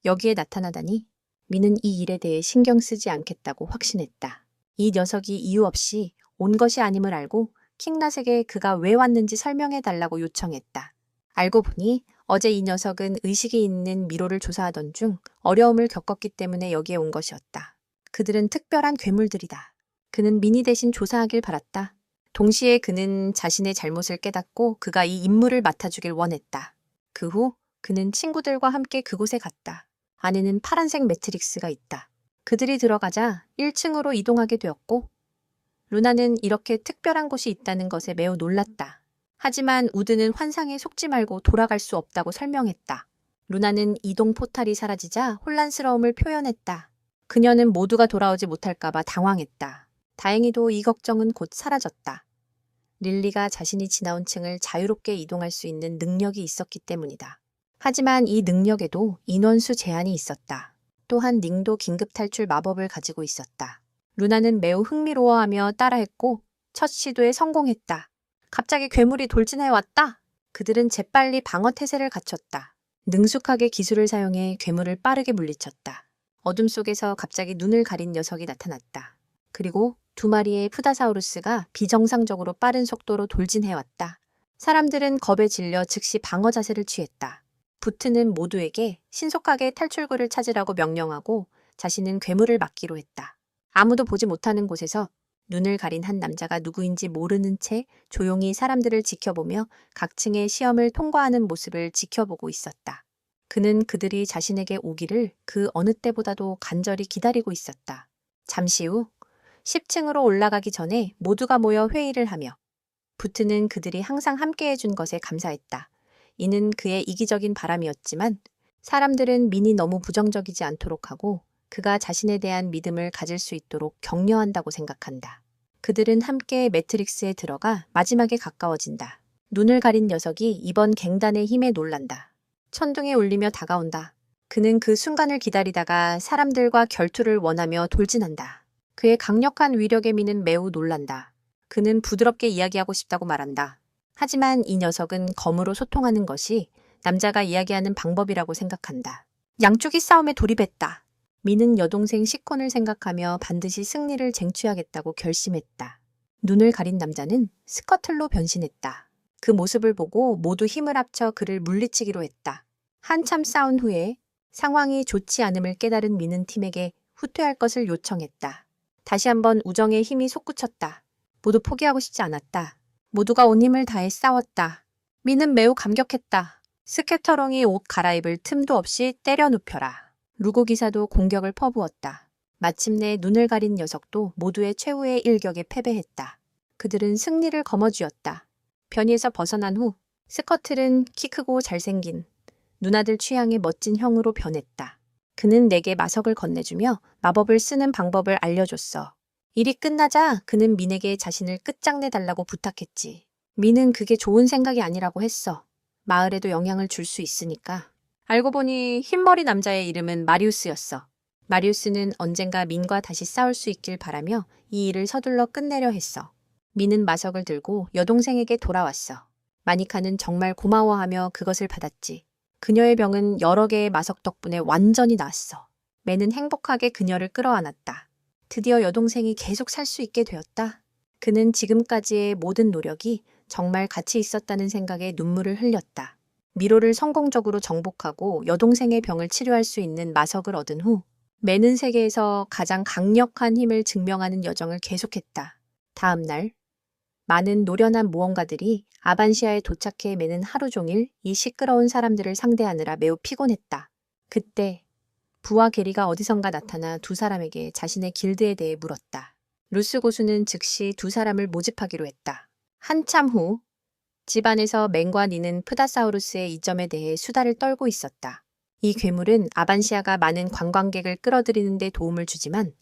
여기에 나타나다니 민은 이 일에 대해 신경 쓰지 않겠다고 확신했다. 이 녀석이 이유 없이 온 것이 아님을 알고 킹낫에게 그가 왜 왔는지 설명해달라고 요청했다. 알고 보니 어제 이 녀석은 의식이 있는 미로를 조사하던 중 어려움을 겪었기 때문에 여기에 온 것이었다. 그들은 특별한 괴물들이다. 그는 민이 대신 조사하길 바랐다. 동시에 그는 자신의 잘못을 깨닫고 그가 이 임무를 맡아주길 원했다. 그 후 그는 친구들과 함께 그곳에 갔다. 안에는 파란색 매트릭스가 있다. 그들이 들어가자 1층으로 이동하게 되었고 루나는 이렇게 특별한 곳이 있다는 것에 매우 놀랐다. 하지만 우드는 환상에 속지 말고 돌아갈 수 없다고 설명했다. 루나는 이동 포탈이 사라지자 혼란스러움을 표현했다. 그녀는 모두가 돌아오지 못할까봐 당황했다. 다행히도 이 걱정은 곧 사라졌다. 릴리가 자신이 지나온 층을 자유롭게 이동할 수 있는 능력이 있었기 때문이다. 하지만 이 능력에도 인원수 제한이 있었다. 또한 닝도 긴급 탈출 마법을 가지고 있었다. 루나는 매우 흥미로워하며 따라했고 첫 시도에 성공했다. 갑자기 괴물이 돌진해 왔다. 그들은 재빨리 방어 태세를 갖췄다. 능숙하게 기술을 사용해 괴물을 빠르게 물리쳤다. 어둠 속에서 갑자기 눈을 가린 녀석이 나타났다. 그리고 두 마리의 푸다사우루스가 비정상적으로 빠른 속도로 돌진해왔다. 사람들은 겁에 질려 즉시 방어 자세를 취했다. 부트는 모두에게 신속하게 탈출구를 찾으라고 명령하고 자신은 괴물을 막기로 했다. 아무도 보지 못하는 곳에서 눈을 가린 한 남자가 누구인지 모르는 채 조용히 사람들을 지켜보며 각 층의 시험을 통과하는 모습을 지켜보고 있었다. 그는 그들이 자신에게 오기를 그 어느 때보다도 간절히 기다리고 있었다. 잠시 후 10층으로 올라가기 전에 모두가 모여 회의를 하며 부트는 그들이 항상 함께 해준 것에 감사했다. 이는 그의 이기적인 바람이었지만 사람들은 민이 너무 부정적이지 않도록 하고 그가 자신에 대한 믿음을 가질 수 있도록 격려한다고 생각한다. 그들은 함께 매트릭스에 들어가 마지막에 가까워진다. 눈을 가린 녀석이 이번 갱단의 힘에 놀란다. 천둥에 울리며 다가온다. 그는 그 순간을 기다리다가 사람들과 결투를 원하며 돌진한다. 그의 강력한 위력에 미는 매우 놀란다. 그는 부드럽게 이야기하고 싶다고 말한다. 하지만 이 녀석은 검으로 소통하는 것이 남자가 이야기하는 방법이라고 생각한다. 양쪽이 싸움에 돌입했다. 미는 여동생 시콘을 생각하며 반드시 승리를 쟁취하겠다고 결심했다. 눈을 가린 남자는 스커틀로 변신했다. 그 모습을 보고 모두 힘을 합쳐 그를 물리치기로 했다. 한참 싸운 후에 상황이 좋지 않음을 깨달은 미는 팀에게 후퇴할 것을 요청했다. 다시 한번 우정의 힘이 솟구쳤다. 모두 포기하고 싶지 않았다. 모두가 온 힘을 다해 싸웠다. 미는 매우 감격했다. 스케터롱이 옷 갈아입을 틈도 없이 때려 눕혀라. 루고 기사도 공격을 퍼부었다. 마침내 눈을 가린 녀석도 모두의 최후의 일격에 패배했다. 그들은 승리를 거머쥐었다. 변이에서 벗어난 후 스커틀은 키 크고 잘생긴 누나들 취향의 멋진 형으로 변했다. 그는 내게 마석을 건네주며 마법을 쓰는 방법을 알려줬어. 일이 끝나자 그는 민에게 자신을 끝장내달라고 부탁했지. 민은 그게 좋은 생각이 아니라고 했어. 마을에도 영향을 줄 수 있으니까. 알고 보니 흰머리 남자의 이름은 마리우스였어. 마리우스는 언젠가 민과 다시 싸울 수 있길 바라며 이 일을 서둘러 끝내려 했어. 민은 마석을 들고 여동생에게 돌아왔어. 마니카는 정말 고마워하며 그것을 받았지. 그녀의 병은 여러 개의 마석 덕분에 완전히 나았어. 매는 행복하게 그녀를 끌어안았다. 드디어 여동생이 계속 살 수 있게 되었다. 그는 지금까지의 모든 노력이 정말 가치 있었다는 생각에 눈물을 흘렸다. 미로를 성공적으로 정복하고 여동생의 병을 치료할 수 있는 마석을 얻은 후 매는 세계에서 가장 강력한 힘을 증명하는 여정을 계속했다. 다음 날 많은 노련한 모험가들이 아반시아에 도착해 매는 하루 종일 이 시끄러운 사람들을 상대하느라 매우 피곤했다. 그때 부와 게리가 어디선가 나타나 두 사람에게 자신의 길드에 대해 물었다. 루스 고수는 즉시 두 사람을 모집하기로 했다. 한참 후 집안에서 맹과 니는 프다사우루스의 이점에 대해 수다를 떨고 있었다. 이 괴물은 아반시아가 많은 관광객을 끌어들이는 데 도움을 주지만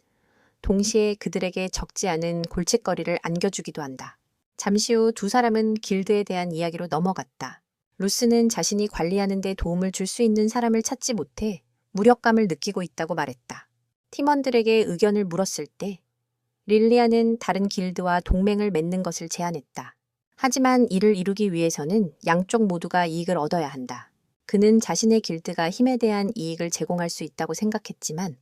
동시에 그들에게 적지 않은 골칫거리를 안겨주기도 한다. 잠시 후 두 사람은 길드에 대한 이야기로 넘어갔다. 루스는 자신이 관리하는 데 도움을 줄 수 있는 사람을 찾지 못해 무력감을 느끼고 있다고 말했다. 팀원들에게 의견을 물었을 때 릴리아는 다른 길드와 동맹을 맺는 것을 제안했다. 하지만 이를 이루기 위해서는 양쪽 모두가 이익을 얻어야 한다. 그는 자신의 길드가 힘에 대한 이익을 제공할 수 있다고 생각했지만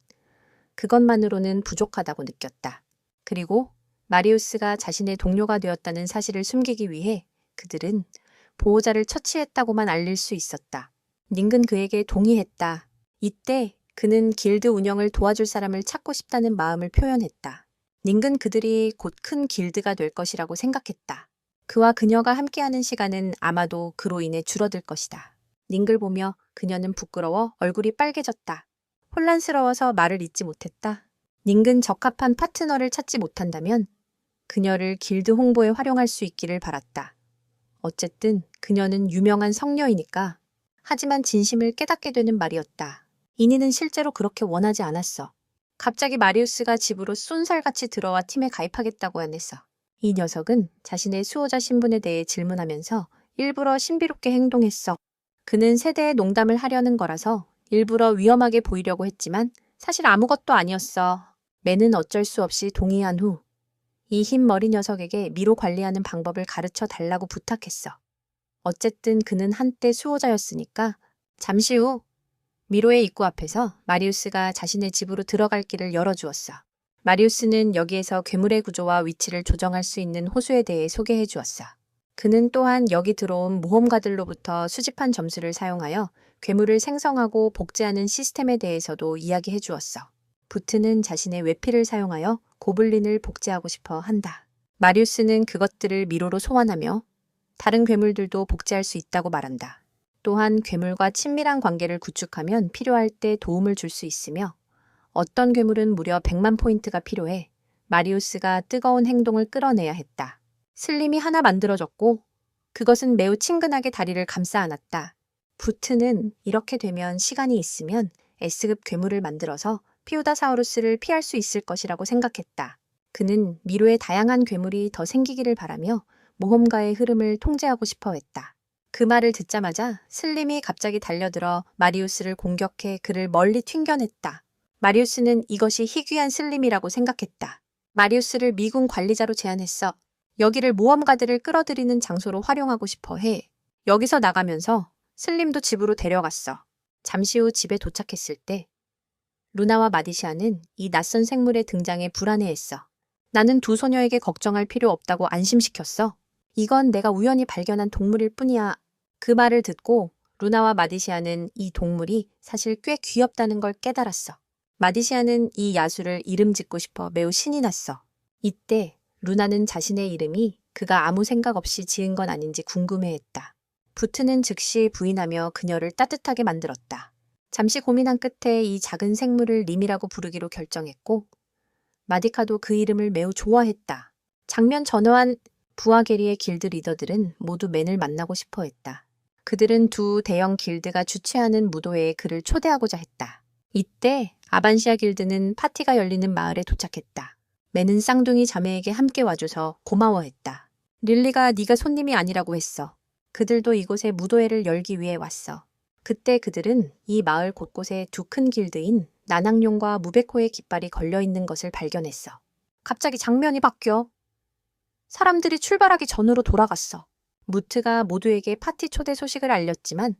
그것만으로는 부족하다고 느꼈다. 그리고 마리우스가 자신의 동료가 되었다는 사실을 숨기기 위해 그들은 보호자를 처치했다고만 알릴 수 있었다. 닝은 그에게 동의했다. 이때 그는 길드 운영을 도와줄 사람을 찾고 싶다는 마음을 표현했다. 닝은 그들이 곧 큰 길드가 될 것이라고 생각했다. 그와 그녀가 함께하는 시간은 아마도 그로 인해 줄어들 것이다. 닝을 보며 그녀는 부끄러워 얼굴이 빨개졌다. 혼란스러워서 말을 잇지 못했다. 닝은 적합한 파트너를 찾지 못한다면 그녀를 길드 홍보에 활용할 수 있기를 바랐다. 어쨌든 그녀는 유명한 성녀이니까. 하지만 진심을 깨닫게 되는 말이었다. 이니는 실제로 그렇게 원하지 않았어. 갑자기 마리우스가 집으로 쏜살같이 들어와 팀에 가입하겠다고 하냈어. 이 녀석은 자신의 수호자 신분에 대해 질문하면서 일부러 신비롭게 행동했어. 그는 세대의 농담을 하려는 거라서 일부러 위험하게 보이려고 했지만 사실 아무것도 아니었어. 매는 어쩔 수 없이 동의한 후 이 흰머리 녀석에게 미로 관리하는 방법을 가르쳐 달라고 부탁했어. 어쨌든 그는 한때 수호자였으니까. 잠시 후 미로의 입구 앞에서 마리우스가 자신의 집으로 들어갈 길을 열어주었어. 마리우스는 여기에서 괴물의 구조와 위치를 조정할 수 있는 호수에 대해 소개해 주었어. 그는 또한 여기 들어온 모험가들로부터 수집한 점수를 사용하여 괴물을 생성하고 복제하는 시스템에 대해서도 이야기해 주었어. 부트는 자신의 외피를 사용하여 고블린을 복제하고 싶어 한다. 마리우스는 그것들을 미로로 소환하며 다른 괴물들도 복제할 수 있다고 말한다. 또한 괴물과 친밀한 관계를 구축하면 필요할 때 도움을 줄 수 있으며 어떤 괴물은 무려 100만 포인트가 필요해 마리우스가 뜨거운 행동을 끌어내야 했다. 슬림이 하나 만들어졌고 그것은 매우 친근하게 다리를 감싸 안았다. 부트는 이렇게 되면 시간이 있으면 S급 괴물을 만들어서 피우다사우루스를 피할 수 있을 것이라고 생각했다. 그는 미로의 다양한 괴물이 더 생기기를 바라며 모험가의 흐름을 통제하고 싶어 했다. 그 말을 듣자마자 슬림이 갑자기 달려들어 마리우스를 공격해 그를 멀리 튕겨냈다. 마리우스는 이것이 희귀한 슬림이라고 생각했다. 마리우스를 미군 관리자로 제안했어. 여기를 모험가들을 끌어들이는 장소로 활용하고 싶어 해. 여기서 나가면서 슬림도 집으로 데려갔어. 잠시 후 집에 도착했을 때 루나와 마디시아는 이 낯선 생물의 등장에 불안해했어. 나는 두 소녀에게 걱정할 필요 없다고 안심시켰어. 이건 내가 우연히 발견한 동물일 뿐이야. 그 말을 듣고 루나와 마디시아는 이 동물이 사실 꽤 귀엽다는 걸 깨달았어. 마디시아는 이 야수를 이름 짓고 싶어 매우 신이 났어. 이때 루나는 자신의 이름이 그가 아무 생각 없이 지은 건 아닌지 궁금해했다. 부트는 즉시 부인하며 그녀를 따뜻하게 만들었다. 잠시 고민한 끝에 이 작은 생물을 림이라고 부르기로 결정했고 마디카도 그 이름을 매우 좋아했다. 장면 전후한 부와 게리의 길드 리더들은 모두 맨을 만나고 싶어 했다. 그들은 두 대형 길드가 주최하는 무도회에 그를 초대하고자 했다. 이때 아반시아 길드는 파티가 열리는 마을에 도착했다. 맨은 쌍둥이 자매에게 함께 와줘서 고마워했다. 릴리가 네가 손님이 아니라고 했어. 그들도 이곳에 무도회를 열기 위해 왔어. 그때 그들은 이 마을 곳곳에 두 큰 길드인 나낙룡과 무베코의 깃발이 걸려있는 것을 발견했어. 갑자기 장면이 바뀌어. 사람들이 출발하기 전으로 돌아갔어. 무트가 모두에게 파티 초대 소식을 알렸지만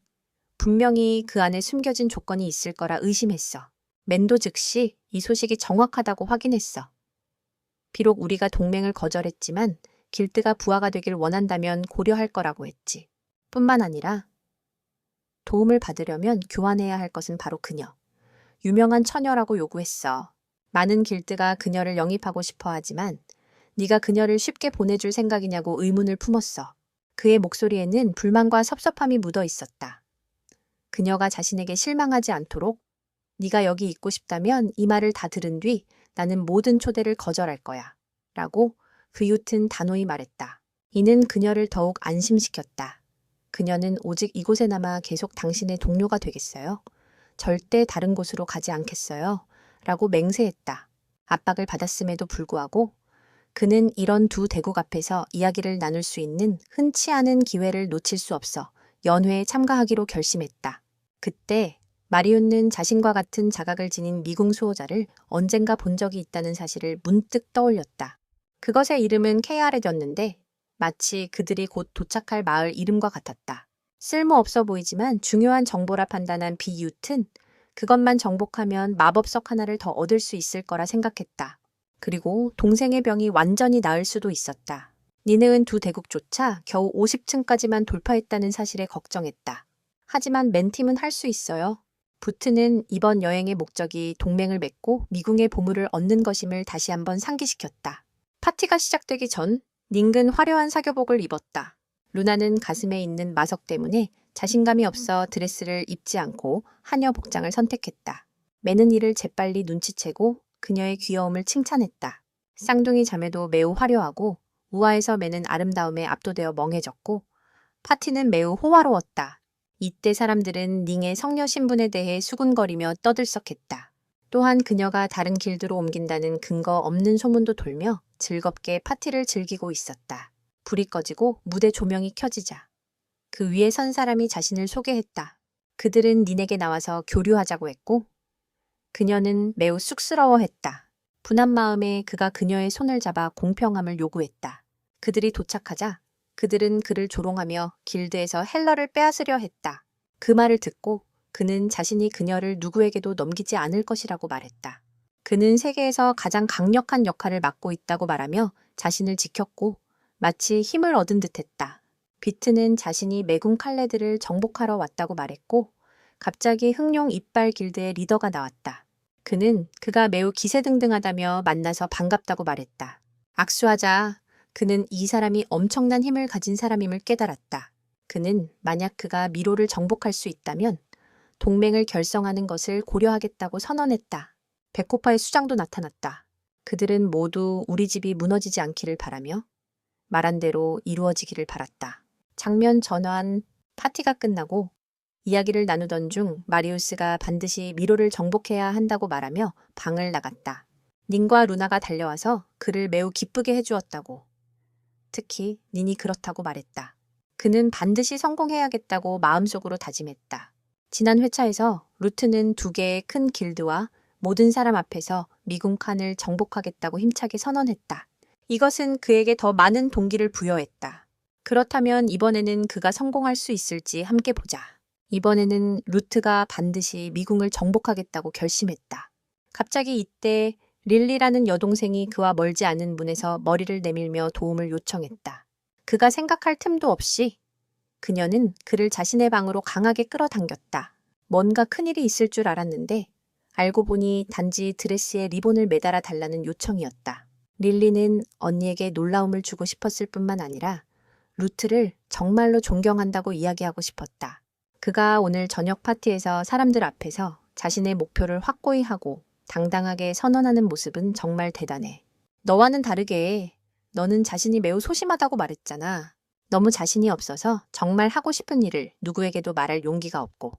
분명히 그 안에 숨겨진 조건이 있을 거라 의심했어. 맨도 즉시 이 소식이 정확하다고 확인했어. 비록 우리가 동맹을 거절했지만 길드가 부하가 되길 원한다면 고려할 거라고 했지. 뿐만 아니라 도움을 받으려면 교환해야 할 것은 바로 그녀. 유명한 처녀라고 요구했어. 많은 길드가 그녀를 영입하고 싶어 하지만 네가 그녀를 쉽게 보내줄 생각이냐고 의문을 품었어. 그의 목소리에는 불만과 섭섭함이 묻어 있었다. 그녀가 자신에게 실망하지 않도록 네가 여기 있고 싶다면 이 말을 다 들은 뒤 나는 모든 초대를 거절할 거야. 라고 그윷은 단호히 말했다. 이는 그녀를 더욱 안심시켰다. 그녀는 오직 이곳에 남아 계속 당신의 동료가 되겠어요? 절대 다른 곳으로 가지 않겠어요? 라고 맹세했다. 압박을 받았음에도 불구하고 그는 이런 두 대국 앞에서 이야기를 나눌 수 있는 흔치 않은 기회를 놓칠 수 없어 연회에 참가하기로 결심했다. 그때 마리온는 자신과 같은 자각을 지닌 미궁 수호자를 언젠가 본 적이 있다는 사실을 문득 떠올렸다. 그것의 이름은 케아렛이었는데 마치 그들이 곧 도착할 마을 이름과 같았다. 쓸모없어 보이지만 중요한 정보라 판단한 비윷은 그것만 정복하면 마법석 하나를 더 얻을 수 있을 거라 생각했다. 그리고 동생의 병이 완전히 나을 수도 있었다. 니네은 두 대국조차 겨우 50층까지만 돌파했다는 사실에 걱정했다. 하지만 맨팀은 할 수 있어요. 부트는 이번 여행의 목적이 동맹을 맺고 미궁의 보물을 얻는 것임을 다시 한번 상기시켰다. 파티가 시작되기 전 닝은 화려한 사교복을 입었다. 루나는 가슴에 있는 마석 때문에 자신감이 없어 드레스를 입지 않고 하녀 복장을 선택했다. 매는 이를 재빨리 눈치채고 그녀의 귀여움을 칭찬했다. 쌍둥이 자매도 매우 화려하고 우아해서 매는 아름다움에 압도되어 멍해졌고 파티는 매우 호화로웠다. 이때 사람들은 닝의 성녀 신분에 대해 수군거리며 떠들썩했다. 또한 그녀가 다른 길드로 옮긴다는 근거 없는 소문도 돌며 즐겁게 파티를 즐기고 있었다. 불이 꺼지고 무대 조명이 켜지자 그 위에 선 사람이 자신을 소개했다. 그들은 닌에게 나와서 교류하자고 했고 그녀는 매우 쑥스러워했다. 분한 마음에 그가 그녀의 손을 잡아 공평함을 요구했다. 그들이 도착하자 그들은 그를 조롱하며 길드에서 헬러를 빼앗으려 했다. 그 말을 듣고 그는 자신이 그녀를 누구에게도 넘기지 않을 것이라고 말했다. 그는 세계에서 가장 강력한 역할을 맡고 있다고 말하며 자신을 지켰고 마치 힘을 얻은 듯했다. 비트는 자신이 매군 칼레드를 정복하러 왔다고 말했고 갑자기 흑룡 이빨 길드의 리더가 나왔다. 그는 그가 매우 기세등등하다며 만나서 반갑다고 말했다. 악수하자. 그는 이 사람이 엄청난 힘을 가진 사람임을 깨달았다. 그는 만약 그가 미로를 정복할 수 있다면 동맹을 결성하는 것을 고려하겠다고 선언했다. 베코파의 수장도 나타났다. 그들은 모두 우리 집이 무너지지 않기를 바라며 말한 대로 이루어지기를 바랐다. 장면 전환. 파티가 끝나고 이야기를 나누던 중 마리우스가 반드시 미로를 정복해야 한다고 말하며 방을 나갔다. 닌과 루나가 달려와서 그를 매우 기쁘게 해주었다고. 특히 닌이 그렇다고 말했다. 그는 반드시 성공해야겠다고 마음속으로 다짐했다. 지난 회차에서 루트는 두 개의 큰 길드와 모든 사람 앞에서 미궁 칸을 정복하겠다고 힘차게 선언했다. 이것은 그에게 더 많은 동기를 부여했다. 그렇다면 이번에는 그가 성공할 수 있을지 함께 보자. 이번에는 루트가 반드시 미궁을 정복하겠다고 결심했다. 갑자기 이때 릴리라는 여동생이 그와 멀지 않은 문에서 머리를 내밀며 도움을 요청했다. 그가 생각할 틈도 없이 그녀는 그를 자신의 방으로 강하게 끌어당겼다. 뭔가 큰일이 있을 줄 알았는데 알고 보니 단지 드레스에 리본을 매달아 달라는 요청이었다. 릴리는 언니에게 놀라움을 주고 싶었을 뿐만 아니라 루트를 정말로 존경한다고 이야기하고 싶었다. 그가 오늘 저녁 파티에서 사람들 앞에서 자신의 목표를 확고히 하고 당당하게 선언하는 모습은 정말 대단해. 너와는 다르게 너는 자신이 매우 소심하다고 말했잖아. 너무 자신이 없어서 정말 하고 싶은 일을 누구에게도 말할 용기가 없고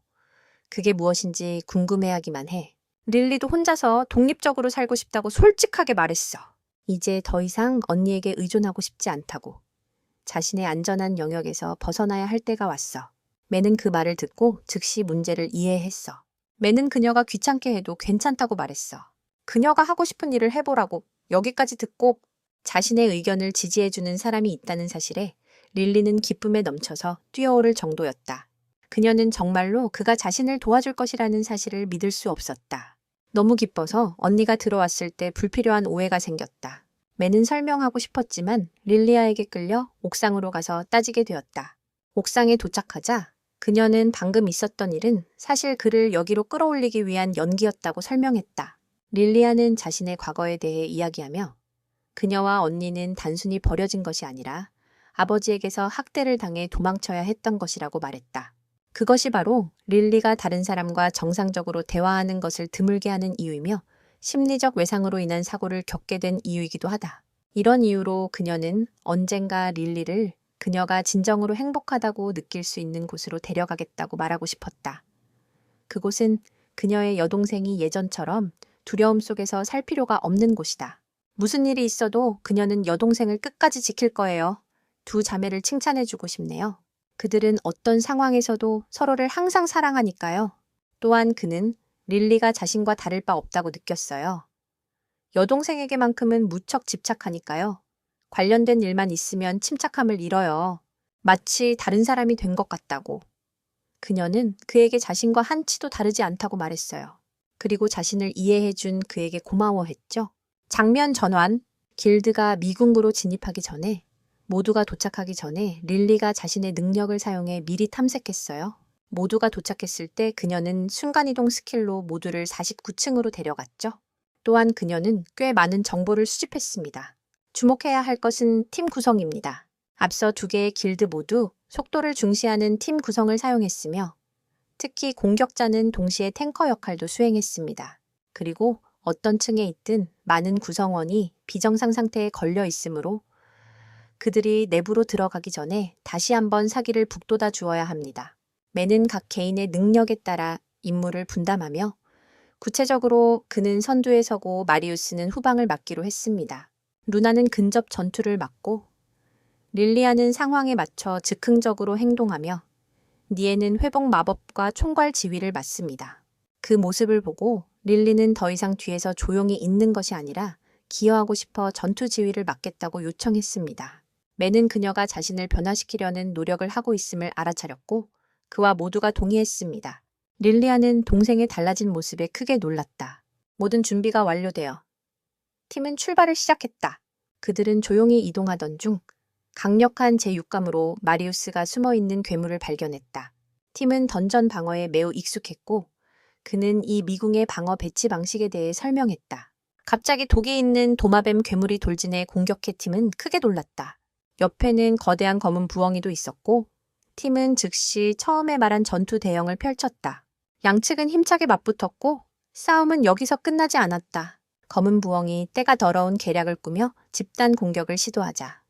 그게 무엇인지 궁금해하기만 해. 릴리도 혼자서 독립적으로 살고 싶다고 솔직하게 말했어. 이제 더 이상 언니에게 의존하고 싶지 않다고. 자신의 안전한 영역에서 벗어나야 할 때가 왔어. 매는 그 말을 듣고 즉시 문제를 이해했어. 매는 그녀가 귀찮게 해도 괜찮다고 말했어. 그녀가 하고 싶은 일을 해보라고. 여기까지 듣고 자신의 의견을 지지해주는 사람이 있다는 사실에 릴리는 기쁨에 넘쳐서 뛰어오를 정도였다. 그녀는 정말로 그가 자신을 도와줄 것이라는 사실을 믿을 수 없었다. 너무 기뻐서 언니가 들어왔을 때 불필요한 오해가 생겼다. 매는 설명하고 싶었지만 릴리아에게 끌려 옥상으로 가서 따지게 되었다. 옥상에 도착하자 그녀는 방금 있었던 일은 사실 그를 여기로 끌어올리기 위한 연기였다고 설명했다. 릴리아는 자신의 과거에 대해 이야기하며 그녀와 언니는 단순히 버려진 것이 아니라 아버지에게서 학대를 당해 도망쳐야 했던 것이라고 말했다. 그것이 바로 릴리가 다른 사람과 정상적으로 대화하는 것을 드물게 하는 이유이며 심리적 외상으로 인한 사고를 겪게 된 이유이기도 하다. 이런 이유로 그녀는 언젠가 릴리를 그녀가 진정으로 행복하다고 느낄 수 있는 곳으로 데려가겠다고 말하고 싶었다. 그곳은 그녀의 여동생이 예전처럼 두려움 속에서 살 필요가 없는 곳이다. 무슨 일이 있어도 그녀는 여동생을 끝까지 지킬 거예요. 두 자매를 칭찬해주고 싶네요. 그들은 어떤 상황에서도 서로를 항상 사랑하니까요. 또한 그는 릴리가 자신과 다를 바 없다고 느꼈어요. 여동생에게만큼은 무척 집착하니까요. 관련된 일만 있으면 침착함을 잃어요. 마치 다른 사람이 된 것 같다고. 그녀는 그에게 자신과 한치도 다르지 않다고 말했어요. 그리고 자신을 이해해준 그에게 고마워했죠. 장면 전환. 길드가 미궁으로 진입하기 전에 모두가 도착하기 전에 릴리가 자신의 능력을 사용해 미리 탐색했어요. 모두가 도착했을 때 그녀는 순간이동 스킬로 모두를 49층으로 데려갔죠. 또한 그녀는 꽤 많은 정보를 수집했습니다. 주목해야 할 것은 팀 구성입니다. 앞서 두 개의 길드 모두 속도를 중시하는 팀 구성을 사용했으며 특히 공격자는 동시에 탱커 역할도 수행했습니다. 그리고 어떤 층에 있든 많은 구성원이 비정상 상태에 걸려 있으므로 그들이 내부로 들어가기 전에 다시 한번 사기를 북돋아 주어야 합니다. 매는 각 개인의 능력에 따라 임무를 분담하며 구체적으로 그는 선두에 서고 마리우스는 후방을 맡기로 했습니다. 루나는 근접 전투를 맡고 릴리아는 상황에 맞춰 즉흥적으로 행동하며 니에는 회복 마법과 총괄 지휘를 맡습니다. 그 모습을 보고 릴리는 더 이상 뒤에서 조용히 있는 것이 아니라 기여하고 싶어 전투 지휘를 맡겠다고 요청했습니다. 매는 그녀가 자신을 변화시키려는 노력을 하고 있음을 알아차렸고 그와 모두가 동의했습니다. 릴리아는 동생의 달라진 모습에 크게 놀랐다. 모든 준비가 완료되어 팀은 출발을 시작했다. 그들은 조용히 이동하던 중 강력한 제6감으로 마리우스가 숨어있는 괴물을 발견했다. 팀은 던전 방어에 매우 익숙했고 그는 이 미궁의 방어 배치 방식에 대해 설명했다. 갑자기 독이 있는 도마뱀 괴물이 돌진해 공격해 팀은 크게 놀랐다. 옆에는 거대한 검은 부엉이도 있었고 팀은 즉시 처음에 말한 전투 대형을 펼쳤다. 양측은 힘차게 맞붙었고 싸움은 여기서 끝나지 않았다. 검은 부엉이 때가 더러운 계략을 꾸며 집단 공격을 시도하자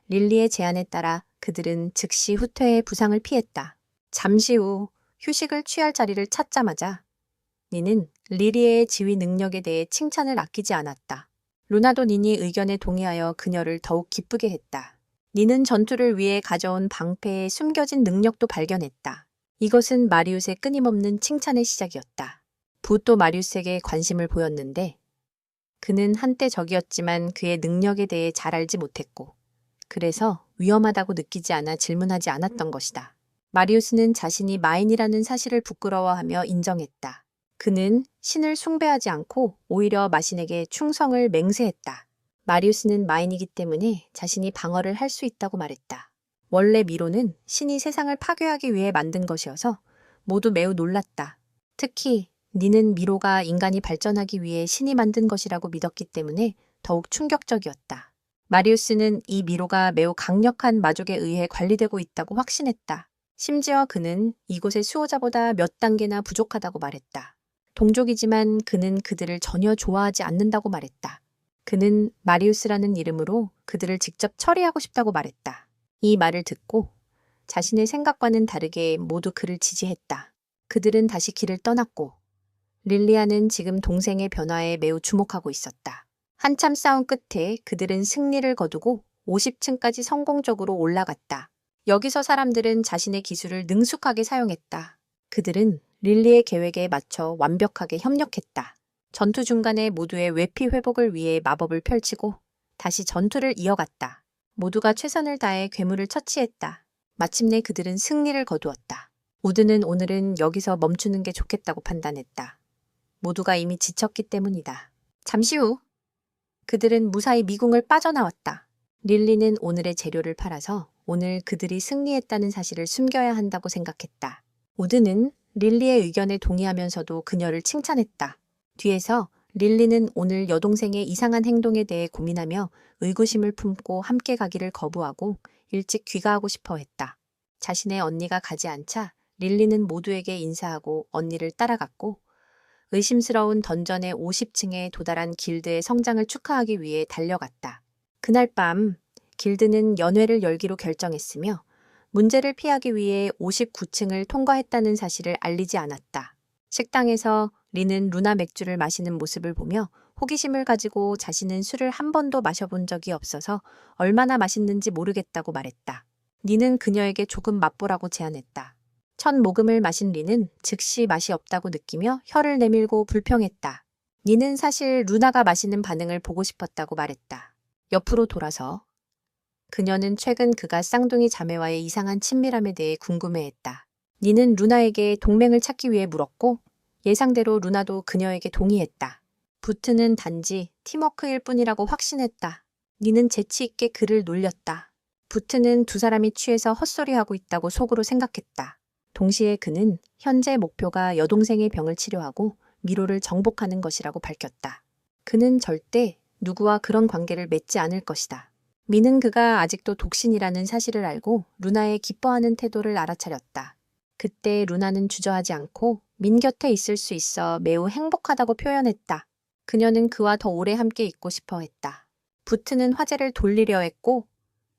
릴리의 제안에 따라 그들은 즉시 후퇴해 부상을 피했다. 잠시 후 휴식을 취할 자리를 찾자마자 니는 릴리의 지휘 능력에 대해 칭찬을 아끼지 않았다. 루나도 니니 의견에 동의하여 그녀를 더욱 기쁘게 했다. 니는 전투를 위해 가져온 방패의 숨겨진 능력도 발견했다. 이것은 마리우스의 끊임없는 칭찬의 시작이었다. 붓도 마리우스에게 관심을 보였는데 그는 한때 적이었지만 그의 능력에 대해 잘 알지 못했고 그래서 위험하다고 느끼지 않아 질문하지 않았던 것이다. 마리우스는 자신이 마인이라는 사실을 부끄러워하며 인정했다. 그는 신을 숭배하지 않고 오히려 마신에게 충성을 맹세했다. 마리우스는 마인이기 때문에 자신이 방어를 할 수 있다고 말했다. 원래 미로는 신이 세상을 파괴하기 위해 만든 것이어서 모두 매우 놀랐다. 특히 니는 미로가 인간이 발전하기 위해 신이 만든 것이라고 믿었기 때문에 더욱 충격적이었다. 마리우스는 이 미로가 매우 강력한 마족에 의해 관리되고 있다고 확신했다. 심지어 그는 이곳의 수호자보다 몇 단계나 부족하다고 말했다. 동족이지만 그는 그들을 전혀 좋아하지 않는다고 말했다. 그는 마리우스라는 이름으로 그들을 직접 처리하고 싶다고 말했다. 이 말을 듣고 자신의 생각과는 다르게 모두 그를 지지했다. 그들은 다시 길을 떠났고 릴리아는 지금 동생의 변화에 매우 주목하고 있었다. 한참 싸움 끝에 그들은 승리를 거두고 50층까지 성공적으로 올라갔다. 여기서 사람들은 자신의 기술을 능숙하게 사용했다. 그들은 릴리의 계획에 맞춰 완벽하게 협력했다. 전투 중간에 모두의 외피 회복을 위해 마법을 펼치고 다시 전투를 이어갔다. 모두가 최선을 다해 괴물을 처치했다. 마침내 그들은 승리를 거두었다. 우드는 오늘은 여기서 멈추는 게 좋겠다고 판단했다. 모두가 이미 지쳤기 때문이다. 잠시 후 그들은 무사히 미궁을 빠져나왔다. 릴리는 오늘의 재료를 팔아서 오늘 그들이 승리했다는 사실을 숨겨야 한다고 생각했다. 우드는 릴리의 의견에 동의하면서도 그녀를 칭찬했다. 뒤에서 릴리는 오늘 여동생의 이상한 행동에 대해 고민하며 의구심을 품고 함께 가기를 거부하고 일찍 귀가하고 싶어 했다. 자신의 언니가 가지 않자 릴리는 모두에게 인사하고 언니를 따라갔고 의심스러운 던전의 50층에 도달한 길드의 성장을 축하하기 위해 달려갔다. 그날 밤 길드는 연회를 열기로 결정했으며 문제를 피하기 위해 59층을 통과했다는 사실을 알리지 않았다. 식당에서 리는 루나 맥주를 마시는 모습을 보며 호기심을 가지고 자신은 술을 한 번도 마셔본 적이 없어서 얼마나 맛있는지 모르겠다고 말했다. 리는 그녀에게 조금 맛보라고 제안했다. 첫 모금을 마신 리는 즉시 맛이 없다고 느끼며 혀를 내밀고 불평했다. 리는 사실 루나가 마시는 반응을 보고 싶었다고 말했다. 옆으로 돌아서 그녀는 최근 그가 쌍둥이 자매와의 이상한 친밀함에 대해 궁금해했다. 리는 루나에게 동맹을 찾기 위해 물었고 예상대로 루나도 그녀에게 동의했다. 부트는 단지 팀워크일 뿐이라고 확신했다. 리는 재치 있게 그를 놀렸다. 부트는 두 사람이 취해서 헛소리하고 있다고 속으로 생각했다. 동시에 그는 현재 목표가 여동생의 병을 치료하고 미로를 정복하는 것이라고 밝혔다. 그는 절대 누구와 그런 관계를 맺지 않을 것이다. 미는 그가 아직도 독신이라는 사실을 알고 루나의 기뻐하는 태도를 알아차렸다. 그때 루나는 주저하지 않고 민 곁에 있을 수 있어 매우 행복하다고 표현했다. 그녀는 그와 더 오래 함께 있고 싶어 했다. 부트는 화제를 돌리려 했고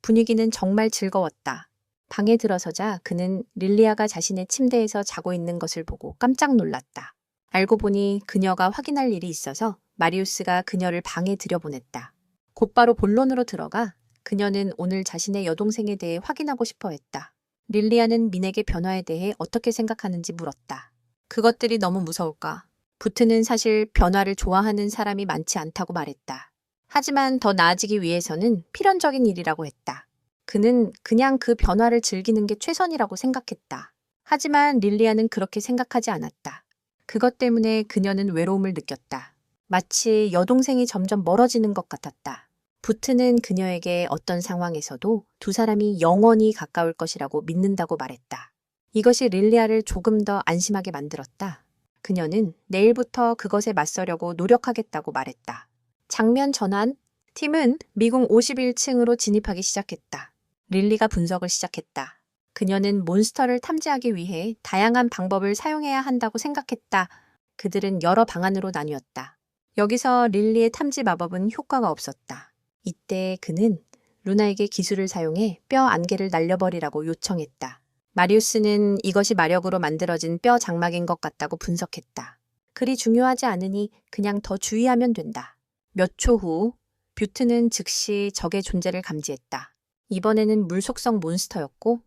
분위기는 정말 즐거웠다. 방에 들어서자 그는 릴리아가 자신의 침대에서 자고 있는 것을 보고 깜짝 놀랐다. 알고 보니 그녀가 확인할 일이 있어서 마리우스가 그녀를 방에 들여보냈다. 곧바로 본론으로 들어가 그녀는 오늘 자신의 여동생에 대해 확인하고 싶어 했다. 릴리아는 민에게 변화에 대해 어떻게 생각하는지 물었다. 그것들이 너무 무서울까? 부트는 사실 변화를 좋아하는 사람이 많지 않다고 말했다. 하지만 더 나아지기 위해서는 필연적인 일이라고 했다. 그는 그냥 그 변화를 즐기는 게 최선이라고 생각했다. 하지만 릴리아는 그렇게 생각하지 않았다. 그것 때문에 그녀는 외로움을 느꼈다. 마치 여동생이 점점 멀어지는 것 같았다. 부트는 그녀에게 어떤 상황에서도 두 사람이 영원히 가까울 것이라고 믿는다고 말했다. 이것이 릴리아를 조금 더 안심하게 만들었다. 그녀는 내일부터 그것에 맞서려고 노력하겠다고 말했다. 장면 전환, 팀은 미궁 51층으로 진입하기 시작했다. 릴리가 분석을 시작했다. 그녀는 몬스터를 탐지하기 위해 다양한 방법을 사용해야 한다고 생각했다. 그들은 여러 방안으로 나뉘었다. 여기서 릴리의 탐지 마법은 효과가 없었다. 이때 그는 루나에게 기술을 사용해 뼈 안개를 날려버리라고 요청했다. 마리우스는 이것이 마력으로 만들어진 뼈 장막인 것 같다고 분석했다. 그리 중요하지 않으니 그냥 더 주의하면 된다. 몇 초 후 뷰트는 즉시 적의 존재를 감지했다. 이번에는 물속성 몬스터였고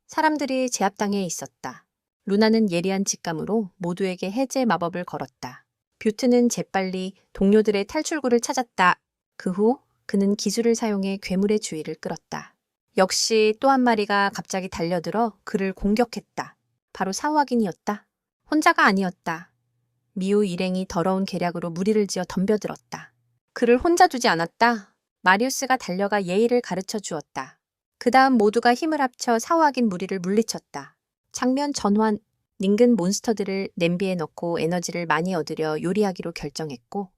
사람들이 제압당해 있었다. 루나는 예리한 직감으로 모두에게 해제 마법을 걸었다. 뷰트는 재빨리 동료들의 탈출구를 찾았다. 그 후 그는 기술을 사용해 괴물의 주의를 끌었다. 역시 또 한 마리가 갑자기 달려들어 그를 공격했다. 바로 사후확인이었다. 혼자가 아니었다. 미우 일행이 더러운 계략으로 무리를 지어 덤벼들었다. 그를 혼자 두지 않았다. 마리우스가 달려가 예의를 가르쳐 주었다. 그 다음 모두가 힘을 합쳐 사후확인 무리를 물리쳤다. 장면 전환, 닝근 몬스터들을 냄비에 넣고 에너지를 많이 얻으려 요리하기로 결정했고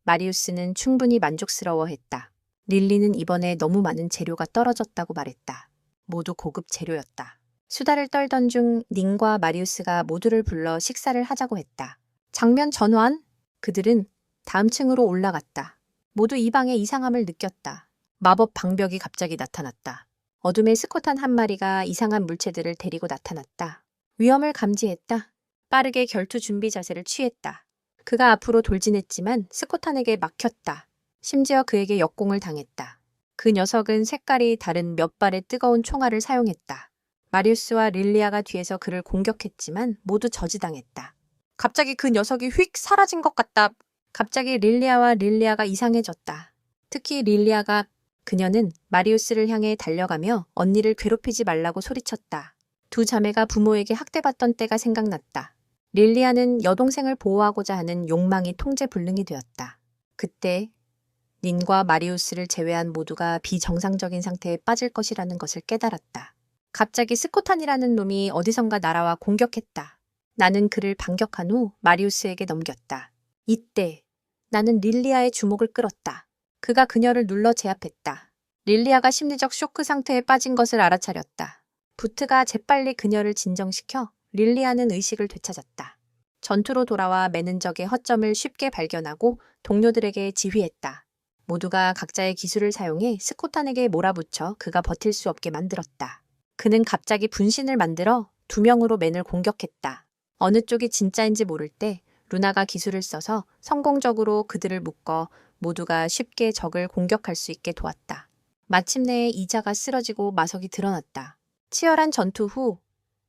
마리우스는 충분히 만족스러워했다. 릴리는 이번에 너무 많은 재료가 떨어졌다고 말했다. 모두 고급 재료였다. 수다를 떨던 중 닝과 마리우스가 모두를 불러 식사를 하자고 했다. 장면 전환, 그들은 다음 층으로 올라갔다. 모두 이 방의 이상함을 느꼈다. 마법 방벽이 갑자기 나타났다. 어둠의 스코탄 한 마리가 이상한 물체들을 데리고 나타났다. 위험을 감지했다. 빠르게 결투 준비 자세를 취했다. 그가 앞으로 돌진했지만 스코탄에게 막혔다. 심지어 그에게 역공을 당했다. 그 녀석은 색깔이 다른 몇 발의 뜨거운 총알을 사용했다. 마리우스와 릴리아가 뒤에서 그를 공격했지만 모두 저지당했다. 갑자기 그 녀석이 휙 사라진 것 같다. 갑자기 릴리아가 이상해졌다. 특히 릴리아가 그녀는 마리우스를 향해 달려가며 언니를 괴롭히지 말라고 소리쳤다. 두 자매가 부모에게 학대받던 때가 생각났다. 릴리아는 여동생을 보호하고자 하는 욕망이 통제불능이 되었다. 그때 닌과 마리우스를 제외한 모두가 비정상적인 상태에 빠질 것이라는 것을 깨달았다. 갑자기 스코탄이라는 놈이 어디선가 날아와 공격했다. 나는 그를 반격한 후 마리우스에게 넘겼다. 이때 나는 릴리아의 주목을 끌었다. 그가 그녀를 눌러 제압했다. 릴리아가 심리적 쇼크 상태에 빠진 것을 알아차렸다. 부트가 재빨리 그녀를 진정시켜 릴리아는 의식을 되찾았다. 전투로 돌아와 매는 적의 허점을 쉽게 발견하고 동료들에게 지휘했다. 모두가 각자의 기술을 사용해 스코탄에게 몰아붙여 그가 버틸 수 없게 만들었다. 그는 갑자기 분신을 만들어 2명으로 맨을 공격했다. 어느 쪽이 진짜인지 모를 때 루나가 기술을 써서 성공적으로 그들을 묶어 모두가 쉽게 적을 공격할 수 있게 도왔다. 마침내 이자가 쓰러지고 마석이 드러났다. 치열한 전투 후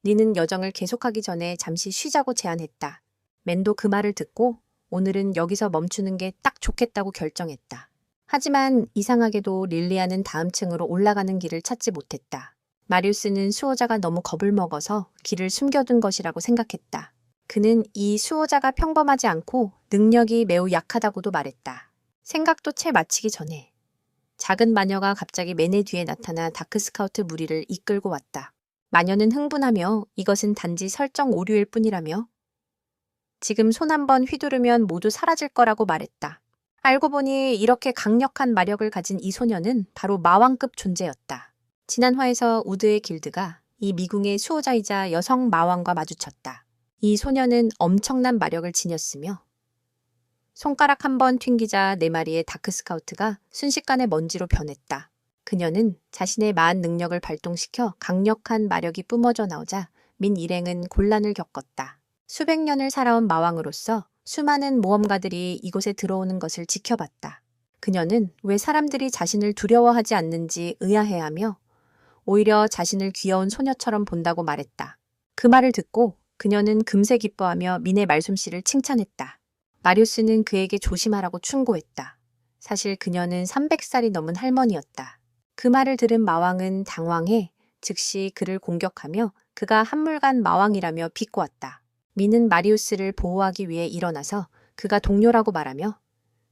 니는 여정을 계속하기 전에 잠시 쉬자고 제안했다. 맨도 그 말을 듣고 오늘은 여기서 멈추는 게 딱 좋겠다고 결정했다. 하지만 이상하게도 릴리아는 다음 층으로 올라가는 길을 찾지 못했다. 마리우스는 수호자가 너무 겁을 먹어서 길을 숨겨둔 것이라고 생각했다. 그는 이 수호자가 평범하지 않고 능력이 매우 약하다고도 말했다. 생각도 채 마치기 전에 작은 마녀가 갑자기 맨의 뒤에 나타나 다크스카우트 무리를 이끌고 왔다. 마녀는 흥분하며 이것은 단지 설정 오류일 뿐이라며 지금 손 한번 휘두르면 모두 사라질 거라고 말했다. 알고 보니 이렇게 강력한 마력을 가진 이 소녀는 바로 마왕급 존재였다. 지난 화에서 우드의 길드가 이 미궁의 수호자이자 여성 마왕과 마주쳤다. 이 소녀는 엄청난 마력을 지녔으며 손가락 한 번 튕기자 4마리의 다크스카우트가 순식간에 먼지로 변했다. 그녀는 자신의 마한 능력을 발동시켜 강력한 마력이 뿜어져 나오자 민 일행은 곤란을 겪었다. 수백 년을 살아온 마왕으로서 수많은 모험가들이 이곳에 들어오는 것을 지켜봤다. 그녀는 왜 사람들이 자신을 두려워하지 않는지 의아해하며 오히려 자신을 귀여운 소녀처럼 본다고 말했다. 그 말을 듣고 그녀는 금세 기뻐하며 민의 말솜씨를 칭찬했다. 마리우스는 그에게 조심하라고 충고했다. 사실 그녀는 300살이 넘은 할머니였다. 그 말을 들은 마왕은 당황해 즉시 그를 공격하며 그가 한물간 마왕이라며 비꼬았다. 민은 마리우스를 보호하기 위해 일어나서 그가 동료라고 말하며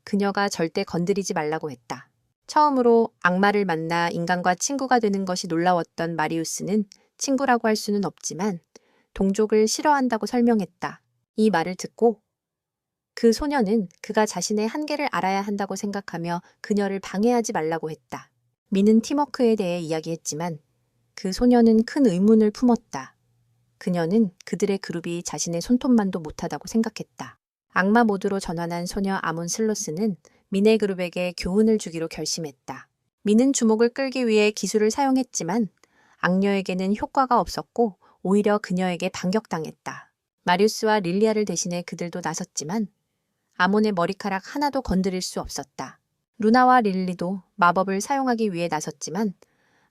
그녀가 절대 건드리지 말라고 했다. 처음으로 악마를 만나 인간과 친구가 되는 것이 놀라웠던 마리우스는 친구라고 할 수는 없지만 동족을 싫어한다고 설명했다. 이 말을 듣고 그 소녀는 그가 자신의 한계를 알아야 한다고 생각하며 그녀를 방해하지 말라고 했다. 민은 팀워크에 대해 이야기했지만 그 소녀는 큰 의문을 품었다. 그녀는 그들의 그룹이 자신의 손톱만도 못하다고 생각했다. 악마 모드로 전환한 소녀 아몬 슬로스는 민의 그룹에게 교훈을 주기로 결심했다. 민은 주목을 끌기 위해 기술을 사용했지만 악녀에게는 효과가 없었고 오히려 그녀에게 반격당했다. 마리우스와 릴리아를 대신해 그들도 나섰지만 아몬의 머리카락 하나도 건드릴 수 없었다. 루나와 릴리도 마법을 사용하기 위해 나섰지만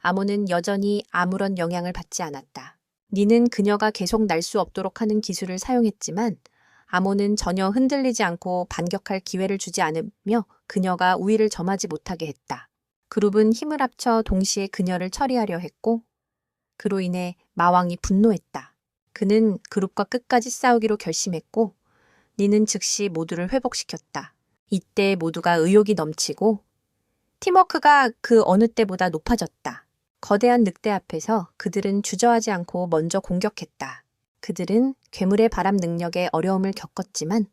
아몬은 여전히 아무런 영향을 받지 않았다. 니는 그녀가 계속 날 수 없도록 하는 기술을 사용했지만 아몬은 전혀 흔들리지 않고 반격할 기회를 주지 않으며 그녀가 우위를 점하지 못하게 했다. 그룹은 힘을 합쳐 동시에 그녀를 처리하려 했고 그로 인해 마왕이 분노했다. 그는 그룹과 끝까지 싸우기로 결심했고 니는 즉시 모두를 회복시켰다. 이때 모두가 의욕이 넘치고 팀워크가 그 어느 때보다 높아졌다. 거대한 늑대 앞에서 그들은 주저하지 않고 먼저 공격했다. 그들은 괴물의 바람 능력에 어려움을 겪었지만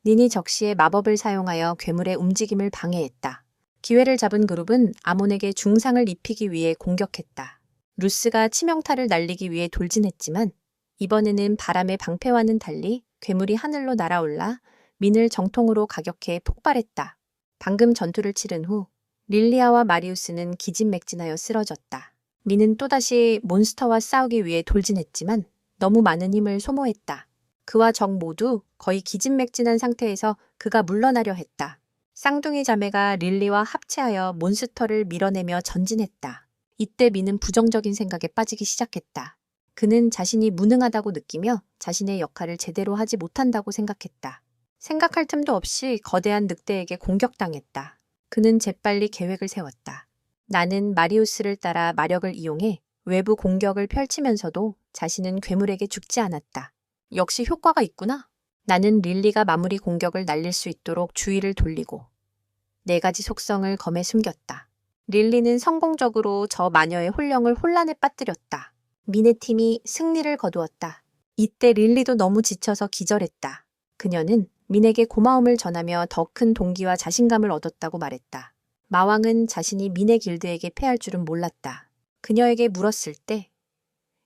닌이 적시에 마법을 사용하여 괴물의 움직임을 방해했다. 기회를 잡은 그룹은 아몬에게 중상을 입히기 위해 공격했다. 루스가 치명타를 날리기 위해 돌진했지만 이번에는 바람의 방패와는 달리 괴물이 하늘로 날아올라 민을 정통으로 가격해 폭발했다. 방금 전투를 치른 후 릴리아와 마리우스는 기진맥진하여 쓰러졌다. 민은 또다시 몬스터와 싸우기 위해 돌진했지만 너무 많은 힘을 소모했다. 그와 적 모두 거의 기진맥진한 상태에서 그가 물러나려 했다. 쌍둥이 자매가 릴리와 합체하여 몬스터를 밀어내며 전진했다. 이때 민은 부정적인 생각에 빠지기 시작했다. 그는 자신이 무능하다고 느끼며 자신의 역할을 제대로 하지 못한다고 생각했다. 생각할 틈도 없이 거대한 늑대에게 공격당했다. 그는 재빨리 계획을 세웠다. 나는 마리우스를 따라 마력을 이용해 외부 공격을 펼치면서도 자신은 괴물에게 죽지 않았다. 역시 효과가 있구나. 나는 릴리가 마무리 공격을 날릴 수 있도록 주의를 돌리고 네 가지 속성을 검에 숨겼다. 릴리는 성공적으로 저 마녀의 혼령을 혼란에 빠뜨렸다. 민의 팀이 승리를 거두었다. 이때 릴리도 너무 지쳐서 기절했다. 그녀는 민에게 고마움을 전하며 더 큰 동기와 자신감을 얻었다고 말했다. 마왕은 자신이 민의 길드에게 패할 줄은 몰랐다. 그녀에게 물었을 때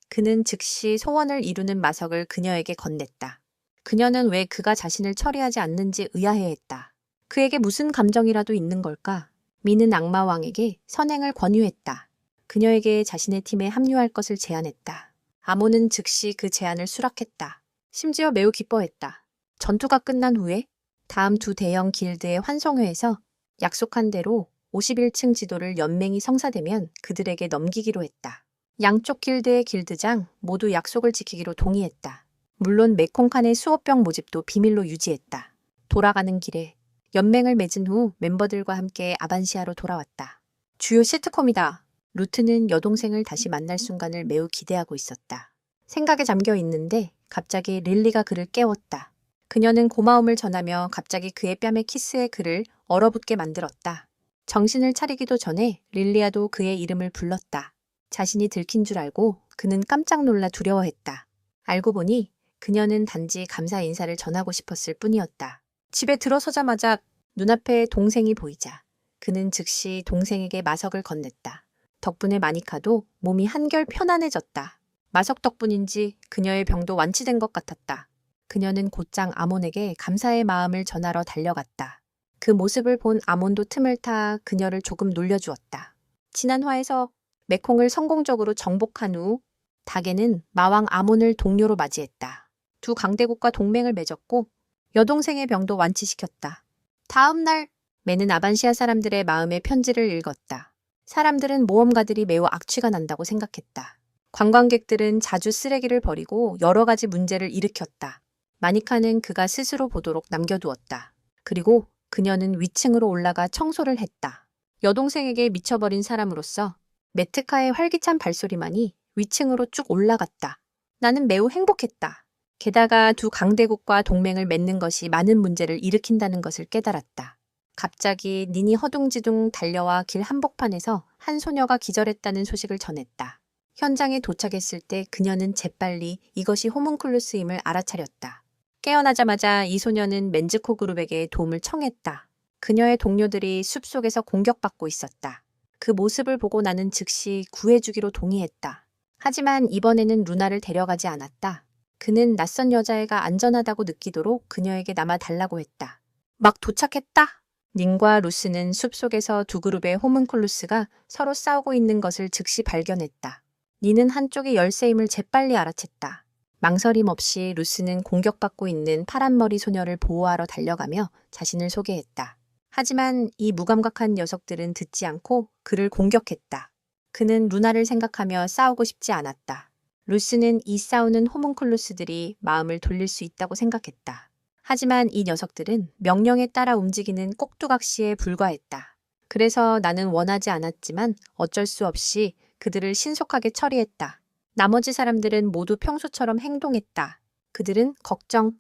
그는 즉시 소원을 이루는 마석을 그녀에게 건넸다. 그녀는 왜 그가 자신을 처리하지 않는지 의아해했다. 그에게 무슨 감정이라도 있는 걸까? 민은 악마왕에게 선행을 권유했다. 그녀에게 자신의 팀에 합류할 것을 제안했다. 아몬은 즉시 그 제안을 수락했다. 심지어 매우 기뻐했다. 전투가 끝난 후에 다음 두 대형 길드의 환송회에서 약속한 대로 51층 지도를 연맹이 성사되면 그들에게 넘기기로 했다. 양쪽 길드의 길드장 모두 약속을 지키기로 동의했다. 물론 메콩칸의 수호병 모집도 비밀로 유지했다. 돌아가는 길에 연맹을 맺은 후 멤버들과 함께 아반시아로 돌아왔다. 주요 시트콤이다. 루트는 여동생을 다시 만날 순간을 매우 기대하고 있었다. 생각에 잠겨 있는데 갑자기 릴리가 그를 깨웠다. 그녀는 고마움을 전하며 갑자기 그의 뺨에 키스해 그를 얼어붙게 만들었다. 정신을 차리기도 전에 릴리아도 그의 이름을 불렀다. 자신이 들킨 줄 알고 그는 깜짝 놀라 두려워했다. 알고 보니 그녀는 단지 감사 인사를 전하고 싶었을 뿐이었다. 집에 들어서자마자 눈앞에 동생이 보이자 그는 즉시 동생에게 마석을 건넸다. 덕분에 마니카도 몸이 한결 편안해졌다. 마석 덕분인지 그녀의 병도 완치된 것 같았다. 그녀는 곧장 아몬에게 감사의 마음을 전하러 달려갔다. 그 모습을 본 아몬도 틈을 타 그녀를 조금 놀려주었다. 지난 화에서 메콩을 성공적으로 정복한 후 다게는 마왕 아몬을 동료로 맞이했다. 두 강대국과 동맹을 맺었고 여동생의 병도 완치시켰다. 다음 날 매는 아반시아 사람들의 마음의 편지를 읽었다. 사람들은 모험가들이 매우 악취가 난다고 생각했다. 관광객들은 자주 쓰레기를 버리고 여러 가지 문제를 일으켰다. 마니카는 그가 스스로 보도록 남겨두었다. 그리고 그녀는 위층으로 올라가 청소를 했다. 여동생에게 미쳐버린 사람으로서 메트카의 활기찬 발소리만이 위층으로 쭉 올라갔다. 나는 매우 행복했다. 게다가 두 강대국과 동맹을 맺는 것이 많은 문제를 일으킨다는 것을 깨달았다. 갑자기 닌이 허둥지둥 달려와 길 한복판에서 한 소녀가 기절했다는 소식을 전했다. 현장에 도착했을 때 그녀는 재빨리 이것이 호문클루스임을 알아차렸다. 깨어나자마자 이 소녀는 맨즈코 그룹에게 도움을 청했다. 그녀의 동료들이 숲속에서 공격받고 있었다. 그 모습을 보고 나는 즉시 구해주기로 동의했다. 하지만 이번에는 루나를 데려가지 않았다. 그는 낯선 여자애가 안전하다고 느끼도록 그녀에게 남아달라고 했다. 막 도착했다. 닌과 루스는 숲속에서 두 그룹의 호문클루스가 서로 싸우고 있는 것을 즉시 발견했다. 닌은 한쪽의 열쇠임을 재빨리 알아챘다. 망설임 없이 루스는 공격받고 있는 파란머리 소녀를 보호하러 달려가며 자신을 소개했다. 하지만 이 무감각한 녀석들은 듣지 않고 그를 공격했다. 그는 루나를 생각하며 싸우고 싶지 않았다. 루스는 이 싸우는 호문클루스들이 마음을 돌릴 수 있다고 생각했다. 하지만 이 녀석들은 명령에 따라 움직이는 꼭두각시에 불과했다. 그래서 나는 원하지 않았지만 어쩔 수 없이 그들을 신속하게 처리했다. 나머지 사람들은 모두 평소처럼 행동했다. 그들은 걱정,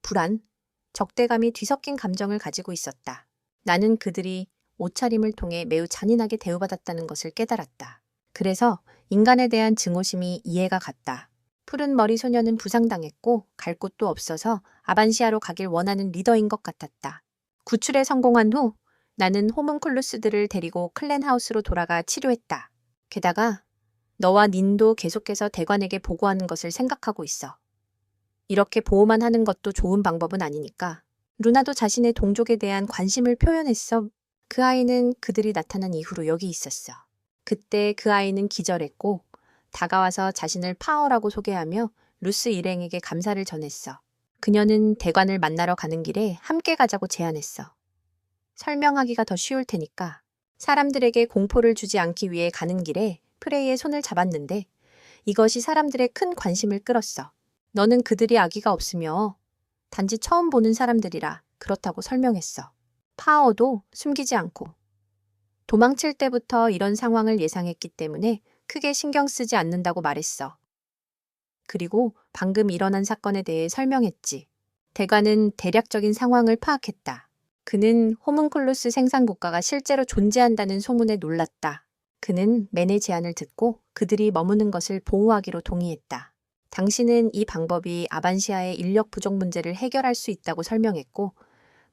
불안, 적대감이 뒤섞인 감정을 가지고 있었다. 나는 그들이 옷차림을 통해 매우 잔인하게 대우받았다는 것을 깨달았다. 그래서 인간에 대한 증오심이 이해가 갔다. 푸른 머리 소녀는 부상당했고 갈 곳도 없어서 아반시아로 가길 원하는 리더인 것 같았다. 구출에 성공한 후 나는 호문클루스들을 데리고 클랜하우스로 돌아가 치료했다. 게다가 너와 닌도 계속해서 대관에게 보고하는 것을 생각하고 있어. 이렇게 보호만 하는 것도 좋은 방법은 아니니까. 루나도 자신의 동족에 대한 관심을 표현했어. 그 아이는 그들이 나타난 이후로 여기 있었어. 그때 그 아이는 기절했고 다가와서 자신을 파어라고 소개하며 루스 일행에게 감사를 전했어. 그녀는 대관을 만나러 가는 길에 함께 가자고 제안했어. 설명하기가 더 쉬울 테니까. 사람들에게 공포를 주지 않기 위해 가는 길에 프레이의 손을 잡았는데 이것이 사람들의 큰 관심을 끌었어. 너는 그들이 아기가 없으며 단지 처음 보는 사람들이라 그렇다고 설명했어. 파어도 숨기지 않고. 도망칠 때부터 이런 상황을 예상했기 때문에 크게 신경 쓰지 않는다고 말했어. 그리고 방금 일어난 사건에 대해 설명했지. 대관은 대략적인 상황을 파악했다. 그는 호문클루스 생산 국가가 실제로 존재한다는 소문에 놀랐다. 그는 맨의 제안을 듣고 그들이 머무는 것을 보호하기로 동의했다. 당신은 이 방법이 아반시아의 인력 부족 문제를 해결할 수 있다고 설명했고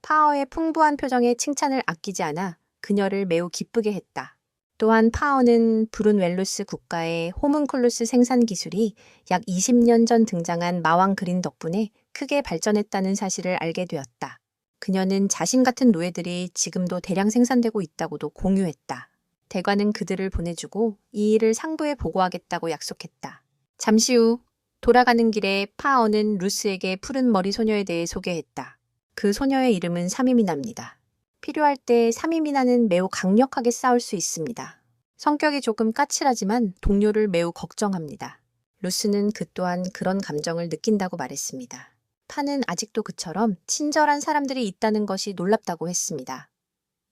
파어의 풍부한 표정에 칭찬을 아끼지 않아 그녀를 매우 기쁘게 했다. 또한 파어는 브룬웰루스 국가의 호문클루스 생산 기술이 약 20년 전 등장한 마왕 그린 덕분에 크게 발전했다는 사실을 알게 되었다. 그녀는 자신 같은 노예들이 지금도 대량 생산되고 있다고도 공유했다. 대관은 그들을 보내주고 이 일을 상부에 보고하겠다고 약속했다. 잠시 후 돌아가는 길에 파어는 루스에게 푸른 머리 소녀에 대해 소개했다. 그 소녀의 이름은 사미미나입니다. 필요할 때 사미미나는 매우 강력하게 싸울 수 있습니다. 성격이 조금 까칠하지만 동료를 매우 걱정합니다. 루스는 그 또한 그런 감정을 느낀다고 말했습니다. 파는 아직도 그처럼 친절한 사람들이 있다는 것이 놀랍다고 했습니다.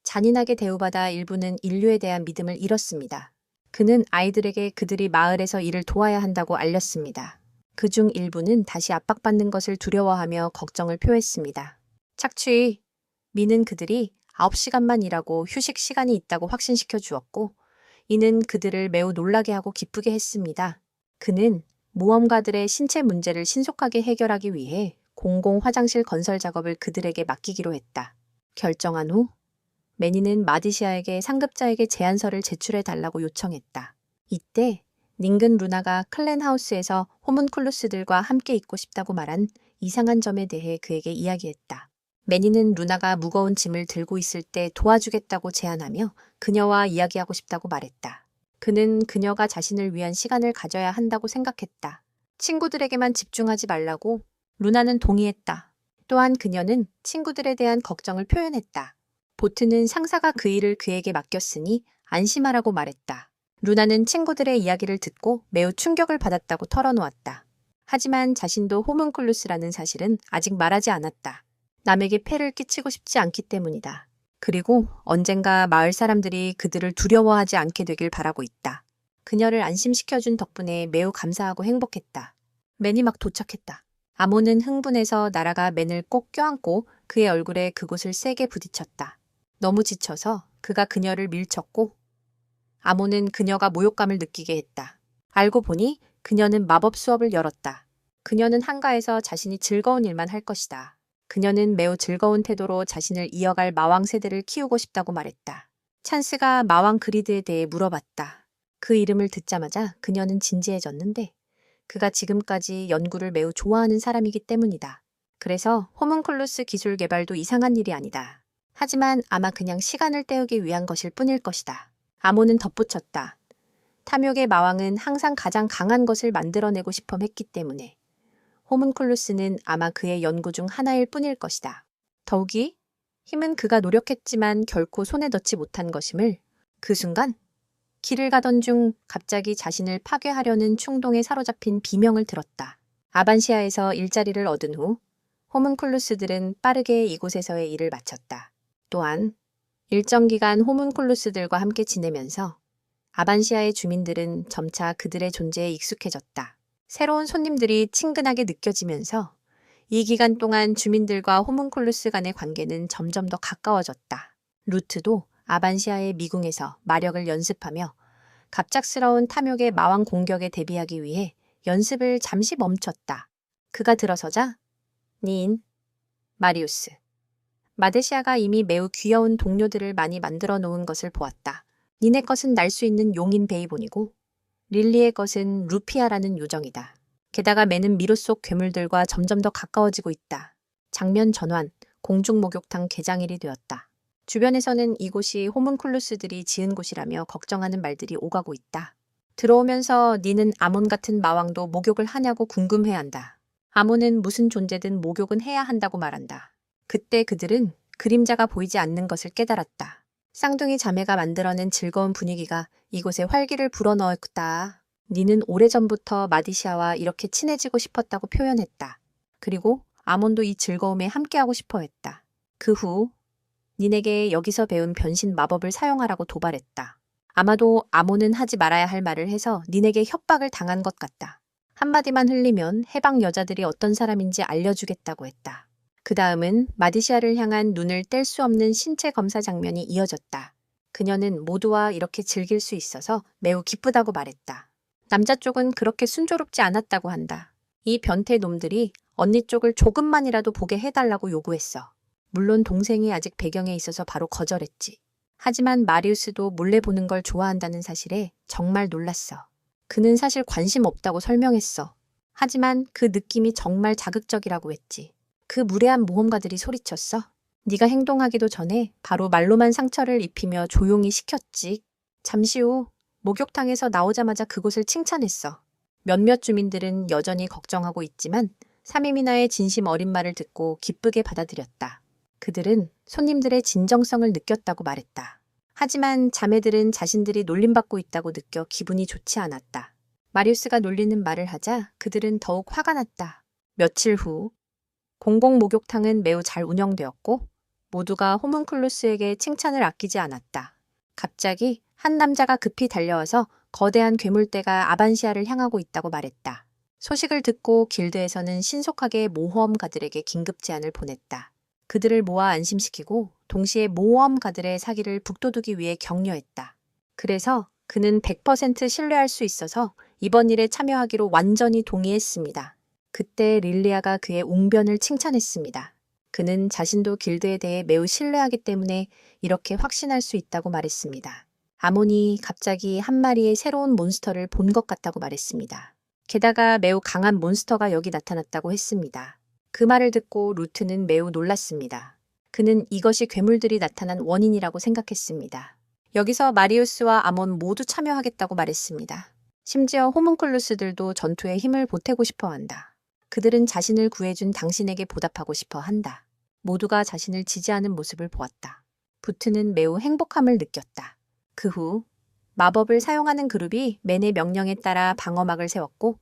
잔인하게 대우받아 일부는 인류에 대한 믿음을 잃었습니다. 그는 아이들에게 그들이 마을에서 일을 도와야 한다고 알렸습니다. 그중 일부는 다시 압박받는 것을 두려워하며 걱정을 표했습니다. 착취, 미는 그들이 9시간만 일하고 휴식 시간이 있다고 확신시켜 주었고 이는 그들을 매우 놀라게 하고 기쁘게 했습니다. 그는 모험가들의 신체 문제를 신속하게 해결하기 위해 공공 화장실 건설 작업을 그들에게 맡기기로 했다. 결정한 후 매니는 마디시아에게 상급자에게 제안서를 제출해 달라고 요청했다. 이때 닝근 루나가 클랜하우스에서 호문클루스들과 함께 있고 싶다고 말한 이상한 점에 대해 그에게 이야기했다. 매니는 루나가 무거운 짐을 들고 있을 때 도와주겠다고 제안하며 그녀와 이야기하고 싶다고 말했다. 그는 그녀가 자신을 위한 시간을 가져야 한다고 생각했다. 친구들에게만 집중하지 말라고 루나는 동의했다. 또한 그녀는 친구들에 대한 걱정을 표현했다. 보트는 상사가 그 일을 그에게 맡겼으니 안심하라고 말했다. 루나는 친구들의 이야기를 듣고 매우 충격을 받았다고 털어놓았다. 하지만 자신도 호문클루스라는 사실은 아직 말하지 않았다. 남에게 폐를 끼치고 싶지 않기 때문이다. 그리고 언젠가 마을 사람들이 그들을 두려워하지 않게 되길 바라고 있다. 그녀를 안심시켜준 덕분에 매우 감사하고 행복했다. 맨이 막 도착했다. 아몬은 흥분해서 나라가 맨을 꼭 껴안고 그의 얼굴에 그곳을 세게 부딪혔다. 너무 지쳐서 그가 그녀를 밀쳤고 아몬은 그녀가 모욕감을 느끼게 했다. 알고 보니 그녀는 마법 수업을 열었다. 그녀는 한가해서 자신이 즐거운 일만 할 것이다. 그녀는 매우 즐거운 태도로 자신을 이어갈 마왕 세대를 키우고 싶다고 말했다. 찬스가 마왕 그리드에 대해 물어봤다. 그 이름을 듣자마자 그녀는 진지해졌는데 그가 지금까지 연구를 매우 좋아하는 사람이기 때문이다. 그래서 호문클루스 기술 개발도 이상한 일이 아니다. 하지만 아마 그냥 시간을 때우기 위한 것일 뿐일 것이다. 아몬은 덧붙였다. 탐욕의 마왕은 항상 가장 강한 것을 만들어내고 싶어 했기 때문에 호문클루스는 아마 그의 연구 중 하나일 뿐일 것이다. 더욱이 힘은 그가 노력했지만 결코 손에 넣지 못한 것임을 그 순간 길을 가던 중 갑자기 자신을 파괴하려는 충동에 사로잡힌 비명을 들었다. 아반시아에서 일자리를 얻은 후 호문클루스들은 빠르게 이곳에서의 일을 마쳤다. 또한 일정 기간 호문클루스들과 함께 지내면서 아반시아의 주민들은 점차 그들의 존재에 익숙해졌다. 새로운 손님들이 친근하게 느껴지면서 이 기간 동안 주민들과 호문클루스 간의 관계는 점점 더 가까워졌다. 루트도 아반시아의 미궁에서 마력을 연습하며 갑작스러운 탐욕의 마왕 공격에 대비하기 위해 연습을 잠시 멈췄다. 그가 들어서자 닌, 마리우스, 마데시아가 이미 매우 귀여운 동료들을 많이 만들어 놓은 것을 보았다. 니네 것은 날 수 있는 용인 베이본이고 릴리의 것은 루피아라는 요정이다. 게다가 매는 미로 속 괴물들과 점점 더 가까워지고 있다. 장면 전환, 공중 목욕탕 개장일이 되었다. 주변에서는 이곳이 호문클루스들이 지은 곳이라며 걱정하는 말들이 오가고 있다. 들어오면서 니는 아몬 같은 마왕도 목욕을 하냐고 궁금해한다. 아몬은 무슨 존재든 목욕은 해야 한다고 말한다. 그때 그들은 그림자가 보이지 않는 것을 깨달았다. 쌍둥이 자매가 만들어낸 즐거운 분위기가 이곳에 활기를 불어넣었다. 니는 오래전부터 마디시아와 이렇게 친해지고 싶었다고 표현했다. 그리고 아몬도 이 즐거움에 함께하고 싶어 했다. 그 후 닌에게 여기서 배운 변신 마법을 사용하라고 도발했다. 아마도 아몬은 하지 말아야 할 말을 해서 닌에게 협박을 당한 것 같다. 한마디만 흘리면 해방 여자들이 어떤 사람인지 알려주겠다고 했다. 그 다음은 마디시아를 향한 눈을 뗄 수 없는 신체 검사 장면이 이어졌다. 그녀는 모두와 이렇게 즐길 수 있어서 매우 기쁘다고 말했다. 남자 쪽은 그렇게 순조롭지 않았다고 한다. 이 변태 놈들이 언니 쪽을 조금만이라도 보게 해달라고 요구했어. 물론 동생이 아직 배경에 있어서 바로 거절했지. 하지만 마리우스도 몰래 보는 걸 좋아한다는 사실에 정말 놀랐어. 그는 사실 관심 없다고 설명했어. 하지만 그 느낌이 정말 자극적이라고 했지. 그 무례한 모험가들이 소리쳤어. 네가 행동하기도 전에 바로 말로만 상처를 입히며 조용히 시켰지. 잠시 후 목욕탕에서 나오자마자 그곳을 칭찬했어. 몇몇 주민들은 여전히 걱정하고 있지만 사미미나의 진심 어린 말을 듣고 기쁘게 받아들였다. 그들은 손님들의 진정성을 느꼈다고 말했다. 하지만 자매들은 자신들이 놀림받고 있다고 느껴 기분이 좋지 않았다. 마리우스가 놀리는 말을 하자 그들은 더욱 화가 났다. 며칠 후 공공 목욕탕은 매우 잘 운영되었고 모두가 호문클루스에게 칭찬을 아끼지 않았다. 갑자기 한 남자가 급히 달려와서 거대한 괴물떼가 아반시아를 향하고 있다고 말했다. 소식을 듣고 길드에서는 신속하게 모험가들에게 긴급 제안을 보냈다. 그들을 모아 안심시키고 동시에 모험가들의 사기를 북돋우기 위해 격려했다. 그래서 그는 100% 신뢰할 수 있어서 이번 일에 참여하기로 완전히 동의했습니다. 그때 릴리아가 그의 웅변을 칭찬했습니다. 그는 자신도 길드에 대해 매우 신뢰하기 때문에 이렇게 확신할 수 있다고 말했습니다. 아몬이 갑자기 한 마리의 새로운 몬스터를 본 것 같다고 말했습니다. 게다가 매우 강한 몬스터가 여기 나타났다고 했습니다. 그 말을 듣고 루트는 매우 놀랐습니다. 그는 이것이 괴물들이 나타난 원인이라고 생각했습니다. 여기서 마리우스와 아몬 모두 참여하겠다고 말했습니다. 심지어 호문클루스들도 전투에 힘을 보태고 싶어 한다. 그들은 자신을 구해준 당신에게 보답하고 싶어 한다. 모두가 자신을 지지하는 모습을 보았다. 부트는 매우 행복함을 느꼈다. 그 후 마법을 사용하는 그룹이 맨의 명령에 따라 방어막을 세웠고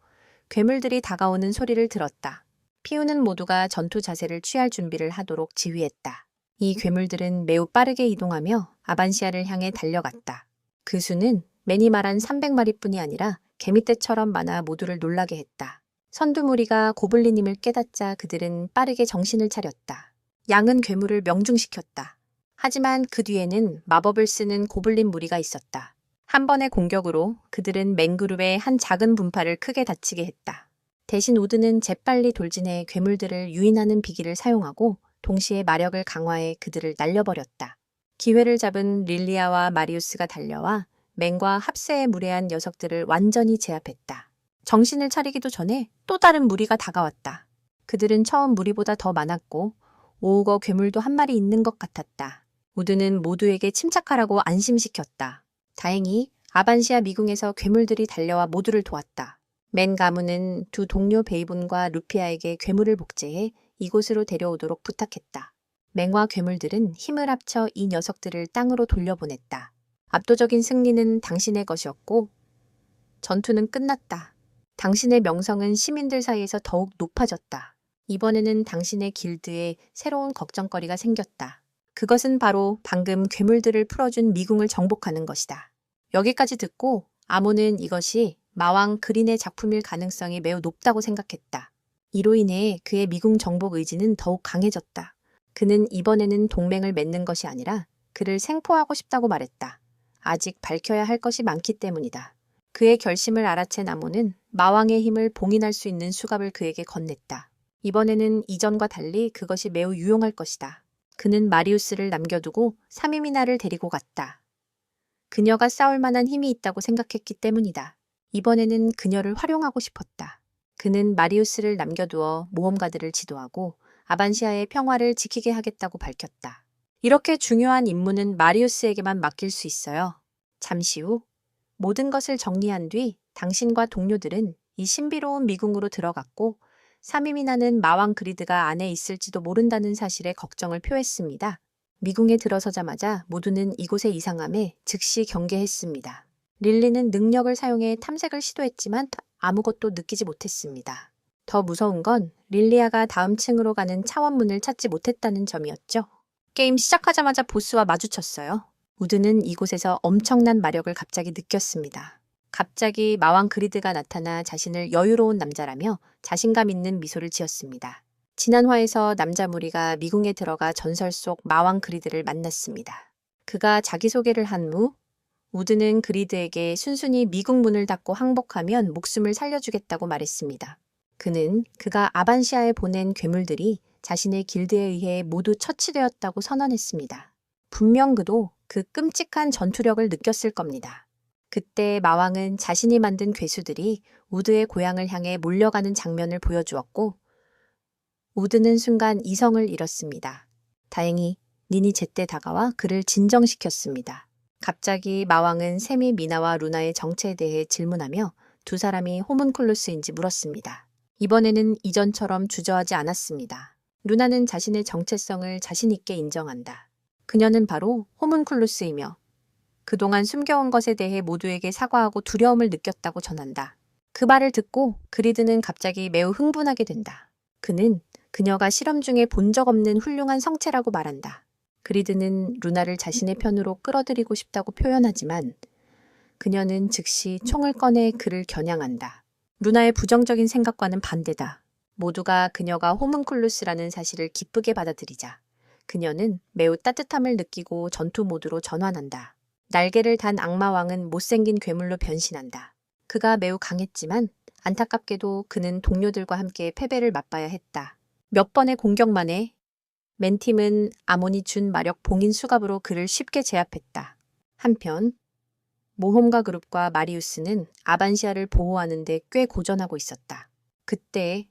괴물들이 다가오는 소리를 들었다. 피우는 모두가 전투 자세를 취할 준비를 하도록 지휘했다. 이 괴물들은 매우 빠르게 이동하며 아반시아를 향해 달려갔다. 그 수는 맨이 말한 300마리뿐이 아니라 개미떼처럼 많아 모두를 놀라게 했다. 선두 무리가 고블린임을 깨닫자 그들은 빠르게 정신을 차렸다. 양은 괴물을 명중시켰다. 하지만 그 뒤에는 마법을 쓰는 고블린 무리가 있었다. 한 번의 공격으로 그들은 맨그룹의 한 작은 분파를 크게 다치게 했다. 대신 우드는 재빨리 돌진해 괴물들을 유인하는 비기를 사용하고 동시에 마력을 강화해 그들을 날려버렸다. 기회를 잡은 릴리아와 마리우스가 달려와 맨과 합세에 무례한 녀석들을 완전히 제압했다. 정신을 차리기도 전에 또 다른 무리가 다가왔다. 그들은 처음 무리보다 더 많았고 오우거 괴물도 한 마리 있는 것 같았다. 우드는 모두에게 침착하라고 안심시켰다. 다행히 아반시아 미궁에서 괴물들이 달려와 모두를 도왔다. 맨 가문은 두 동료 베이본과 루피아에게 괴물을 복제해 이곳으로 데려오도록 부탁했다. 맹과 괴물들은 힘을 합쳐 이 녀석들을 땅으로 돌려보냈다. 압도적인 승리는 당신의 것이었고 전투는 끝났다. 당신의 명성은 시민들 사이에서 더욱 높아졌다. 이번에는 당신의 길드에 새로운 걱정거리가 생겼다. 그것은 바로 방금 괴물들을 풀어준 미궁을 정복하는 것이다. 여기까지 듣고 아몬은 이것이 마왕 그린의 작품일 가능성이 매우 높다고 생각했다. 이로 인해 그의 미궁 정복 의지는 더욱 강해졌다. 그는 이번에는 동맹을 맺는 것이 아니라 그를 생포하고 싶다고 말했다. 아직 밝혀야 할 것이 많기 때문이다. 그의 결심을 알아챈 아몬은 마왕의 힘을 봉인할 수 있는 수갑을 그에게 건넸다. 이번에는 이전과 달리 그것이 매우 유용할 것이다. 그는 마리우스를 남겨두고 사미미나를 데리고 갔다. 그녀가 싸울 만한 힘이 있다고 생각했기 때문이다. 이번에는 그녀를 활용하고 싶었다. 그는 마리우스를 남겨두어 모험가들을 지도하고 아반시아의 평화를 지키게 하겠다고 밝혔다. 이렇게 중요한 임무는 마리우스에게만 맡길 수 있어요. 잠시 후 모든 것을 정리한 뒤 당신과 동료들은 이 신비로운 미궁으로 들어갔고 사미미나는 마왕 그리드가 안에 있을지도 모른다는 사실에 걱정을 표했습니다. 미궁에 들어서자마자 모두는 이곳의 이상함에 즉시 경계했습니다. 릴리는 능력을 사용해 탐색을 시도했지만 아무것도 느끼지 못했습니다. 더 무서운 건 릴리아가 다음 층으로 가는 차원문을 찾지 못했다는 점이었죠. 게임 시작하자마자 보스와 마주쳤어요. 우드는 이곳에서 엄청난 마력을 갑자기 느꼈습니다. 갑자기 마왕 그리드가 나타나 자신을 여유로운 남자라며 자신감 있는 미소를 지었습니다. 지난 화에서 남자 무리가 미궁에 들어가 전설 속 마왕 그리드를 만났습니다. 그가 자기소개를 한 후 우드는 그리드에게 순순히 미궁 문을 닫고 항복하면 목숨을 살려주겠다고 말했습니다. 그는 그가 아반시아에 보낸 괴물들이 자신의 길드에 의해 모두 처치되었다고 선언했습니다. 분명 그도 그 끔찍한 전투력을 느꼈을 겁니다. 그때 마왕은 자신이 만든 괴수들이 우드의 고향을 향해 몰려가는 장면을 보여주었고 우드는 순간 이성을 잃었습니다. 다행히 닌이 제때 다가와 그를 진정시켰습니다. 갑자기 마왕은 샘이 미나와 루나의 정체에 대해 질문하며 두 사람이 호문클루스인지 물었습니다. 이번에는 이전처럼 주저하지 않았습니다. 루나는 자신의 정체성을 자신 있게 인정한다. 그녀는 바로 호문클루스이며 그동안 숨겨온 것에 대해 모두에게 사과하고 두려움을 느꼈다고 전한다. 그 말을 듣고 그리드는 갑자기 매우 흥분하게 된다. 그는 그녀가 실험 중에 본 적 없는 훌륭한 성체라고 말한다. 그리드는 루나를 자신의 편으로 끌어들이고 싶다고 표현하지만 그녀는 즉시 총을 꺼내 그를 겨냥한다. 루나의 부정적인 생각과는 반대다. 모두가 그녀가 호문클루스라는 사실을 기쁘게 받아들이자 그녀는 매우 따뜻함을 느끼고 전투 모드로 전환한다. 날개를 단 악마왕은 못생긴 괴물로 변신한다. 그가 매우 강했지만 안타깝게도 그는 동료들과 함께 패배를 맛봐야 했다. 몇 번의 공격 만에 맨팀은 아몬이 준 마력 봉인 수갑으로 그를 쉽게 제압했다. 한편 모험가 그룹과 마리우스는 아반시아를 보호하는 데 꽤 고전하고 있었다. 그때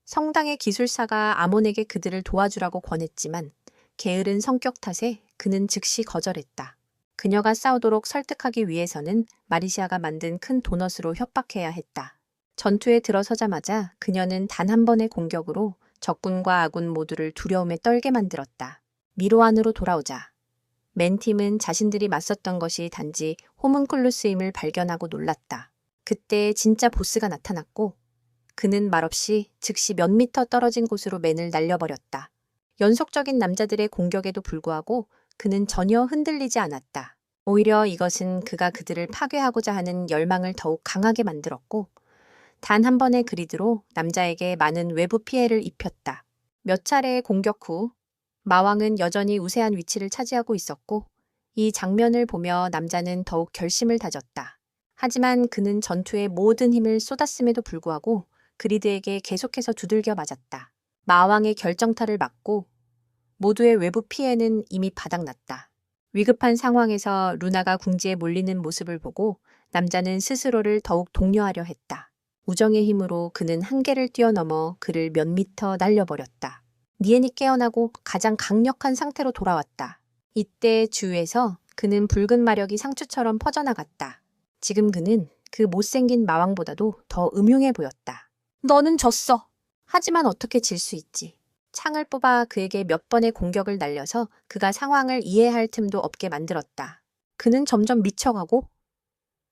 성당의 기술사가 아몬에게 그들을 도와주라고 권했지만 게으른 성격 탓에 그는 즉시 거절했다. 그녀가 싸우도록 설득하기 위해서는 마리시아가 만든 큰 도넛으로 협박해야 했다. 전투에 들어서자마자 그녀는 단 한 번의 공격으로 적군과 아군 모두를 두려움에 떨게 만들었다. 미로 안으로 돌아오자 맨팀은 자신들이 맞섰던 것이 단지 호문클루스임을 발견하고 놀랐다. 그때 진짜 보스가 나타났고 그는 말없이 즉시 몇 미터 떨어진 곳으로 맨을 날려버렸다. 연속적인 남자들의 공격에도 불구하고 그는 전혀 흔들리지 않았다. 오히려 이것은 그가 그들을 파괴하고자 하는 열망을 더욱 강하게 만들었고 단 한 번의 그리드로 남자에게 많은 외부 피해를 입혔다. 몇 차례의 공격 후 마왕은 여전히 우세한 위치를 차지하고 있었고 이 장면을 보며 남자는 더욱 결심을 다졌다. 하지만 그는 전투에 모든 힘을 쏟았음에도 불구하고 그리드에게 계속해서 두들겨 맞았다. 마왕의 결정타를 맞고 모두의 외부 피해는 이미 바닥났다. 위급한 상황에서 루나가 궁지에 몰리는 모습을 보고 남자는 스스로를 더욱 독려하려 했다. 우정의 힘으로 그는 한계를 뛰어넘어 그를 몇 미터 날려버렸다. 니엔이 깨어나고 가장 강력한 상태로 돌아왔다. 이때 주위에서 그는 붉은 마력이 상추처럼 퍼져나갔다. 지금 그는 그 못생긴 마왕보다도 더 음흉해 보였다. 너는 졌어. 하지만 어떻게 질 수 있지. 창을 뽑아 그에게 몇 번의 공격을 날려서 그가 상황을 이해할 틈도 없게 만들었다. 그는 점점 미쳐가고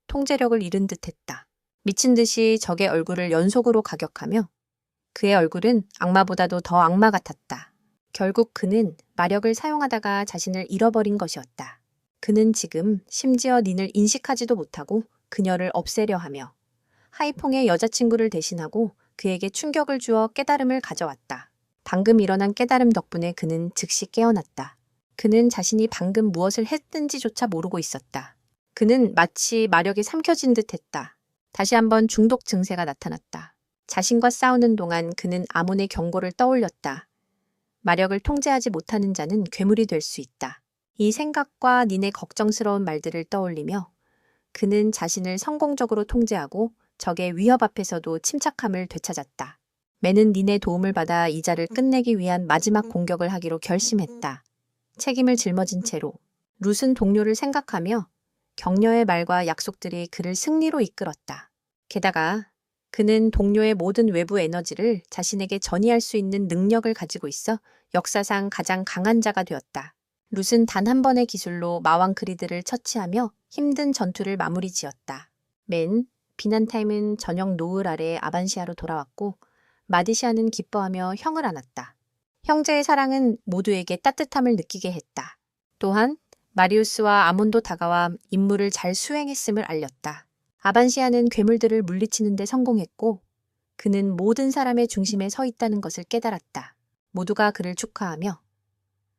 통제력을 잃은 듯했다. 미친 듯이 적의 얼굴을 연속으로 가격하며 그의 얼굴은 악마보다도 더 악마 같았다. 결국 그는 마력을 사용하다가 자신을 잃어버린 것이었다. 그는 지금 심지어 닌을 인식하지도 못하고 그녀를 없애려 하며 하이퐁의 여자친구를 대신하고 그에게 충격을 주어 깨달음을 가져왔다. 방금 일어난 깨달음 덕분에 그는 즉시 깨어났다. 그는 자신이 방금 무엇을 했는지조차 모르고 있었다. 그는 마치 마력에 삼켜진 듯 했다. 다시 한번 중독 증세가 나타났다. 자신과 싸우는 동안 그는 아몬의 경고를 떠올렸다. 마력을 통제하지 못하는 자는 괴물이 될 수 있다. 이 생각과 닌의 걱정스러운 말들을 떠올리며 그는 자신을 성공적으로 통제하고 적의 위협 앞에서도 침착함을 되찾았다. 맨은 닌의 도움을 받아 이자를 끝내기 위한 마지막 공격을 하기로 결심했다. 책임을 짊어진 채로 룻은 동료를 생각하며 격려의 말과 약속들이 그를 승리로 이끌었다. 게다가 그는 동료의 모든 외부 에너지를 자신에게 전이할 수 있는 능력을 가지고 있어 역사상 가장 강한 자가 되었다. 룻은 단 한 번의 기술로 마왕 그리드를 처치하며 힘든 전투를 마무리 지었다. 맨, 비난타임은 저녁 노을 아래 아반시아로 돌아왔고 마디시아는 기뻐하며 형을 안았다. 형제의 사랑은 모두에게 따뜻함을 느끼게 했다. 또한 마리우스와 아몬도 다가와 임무를 잘 수행했음을 알렸다. 아반시아는 괴물들을 물리치는 데 성공했고 그는 모든 사람의 중심에 서 있다는 것을 깨달았다. 모두가 그를 축하하며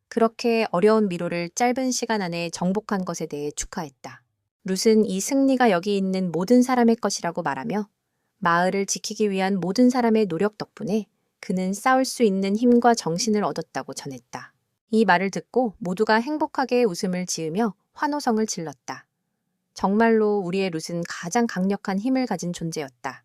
그렇게 어려운 미로를 짧은 시간 안에 정복한 것에 대해 축하했다. 룻은 이 승리가 여기 있는 모든 사람의 것이라고 말하며 마을을 지키기 위한 모든 사람의 노력 덕분에 그는 싸울 수 있는 힘과 정신을 얻었다고 전했다. 이 말을 듣고 모두가 행복하게 웃음을 지으며 환호성을 질렀다. 정말로 우리의 룻은 가장 강력한 힘을 가진 존재였다.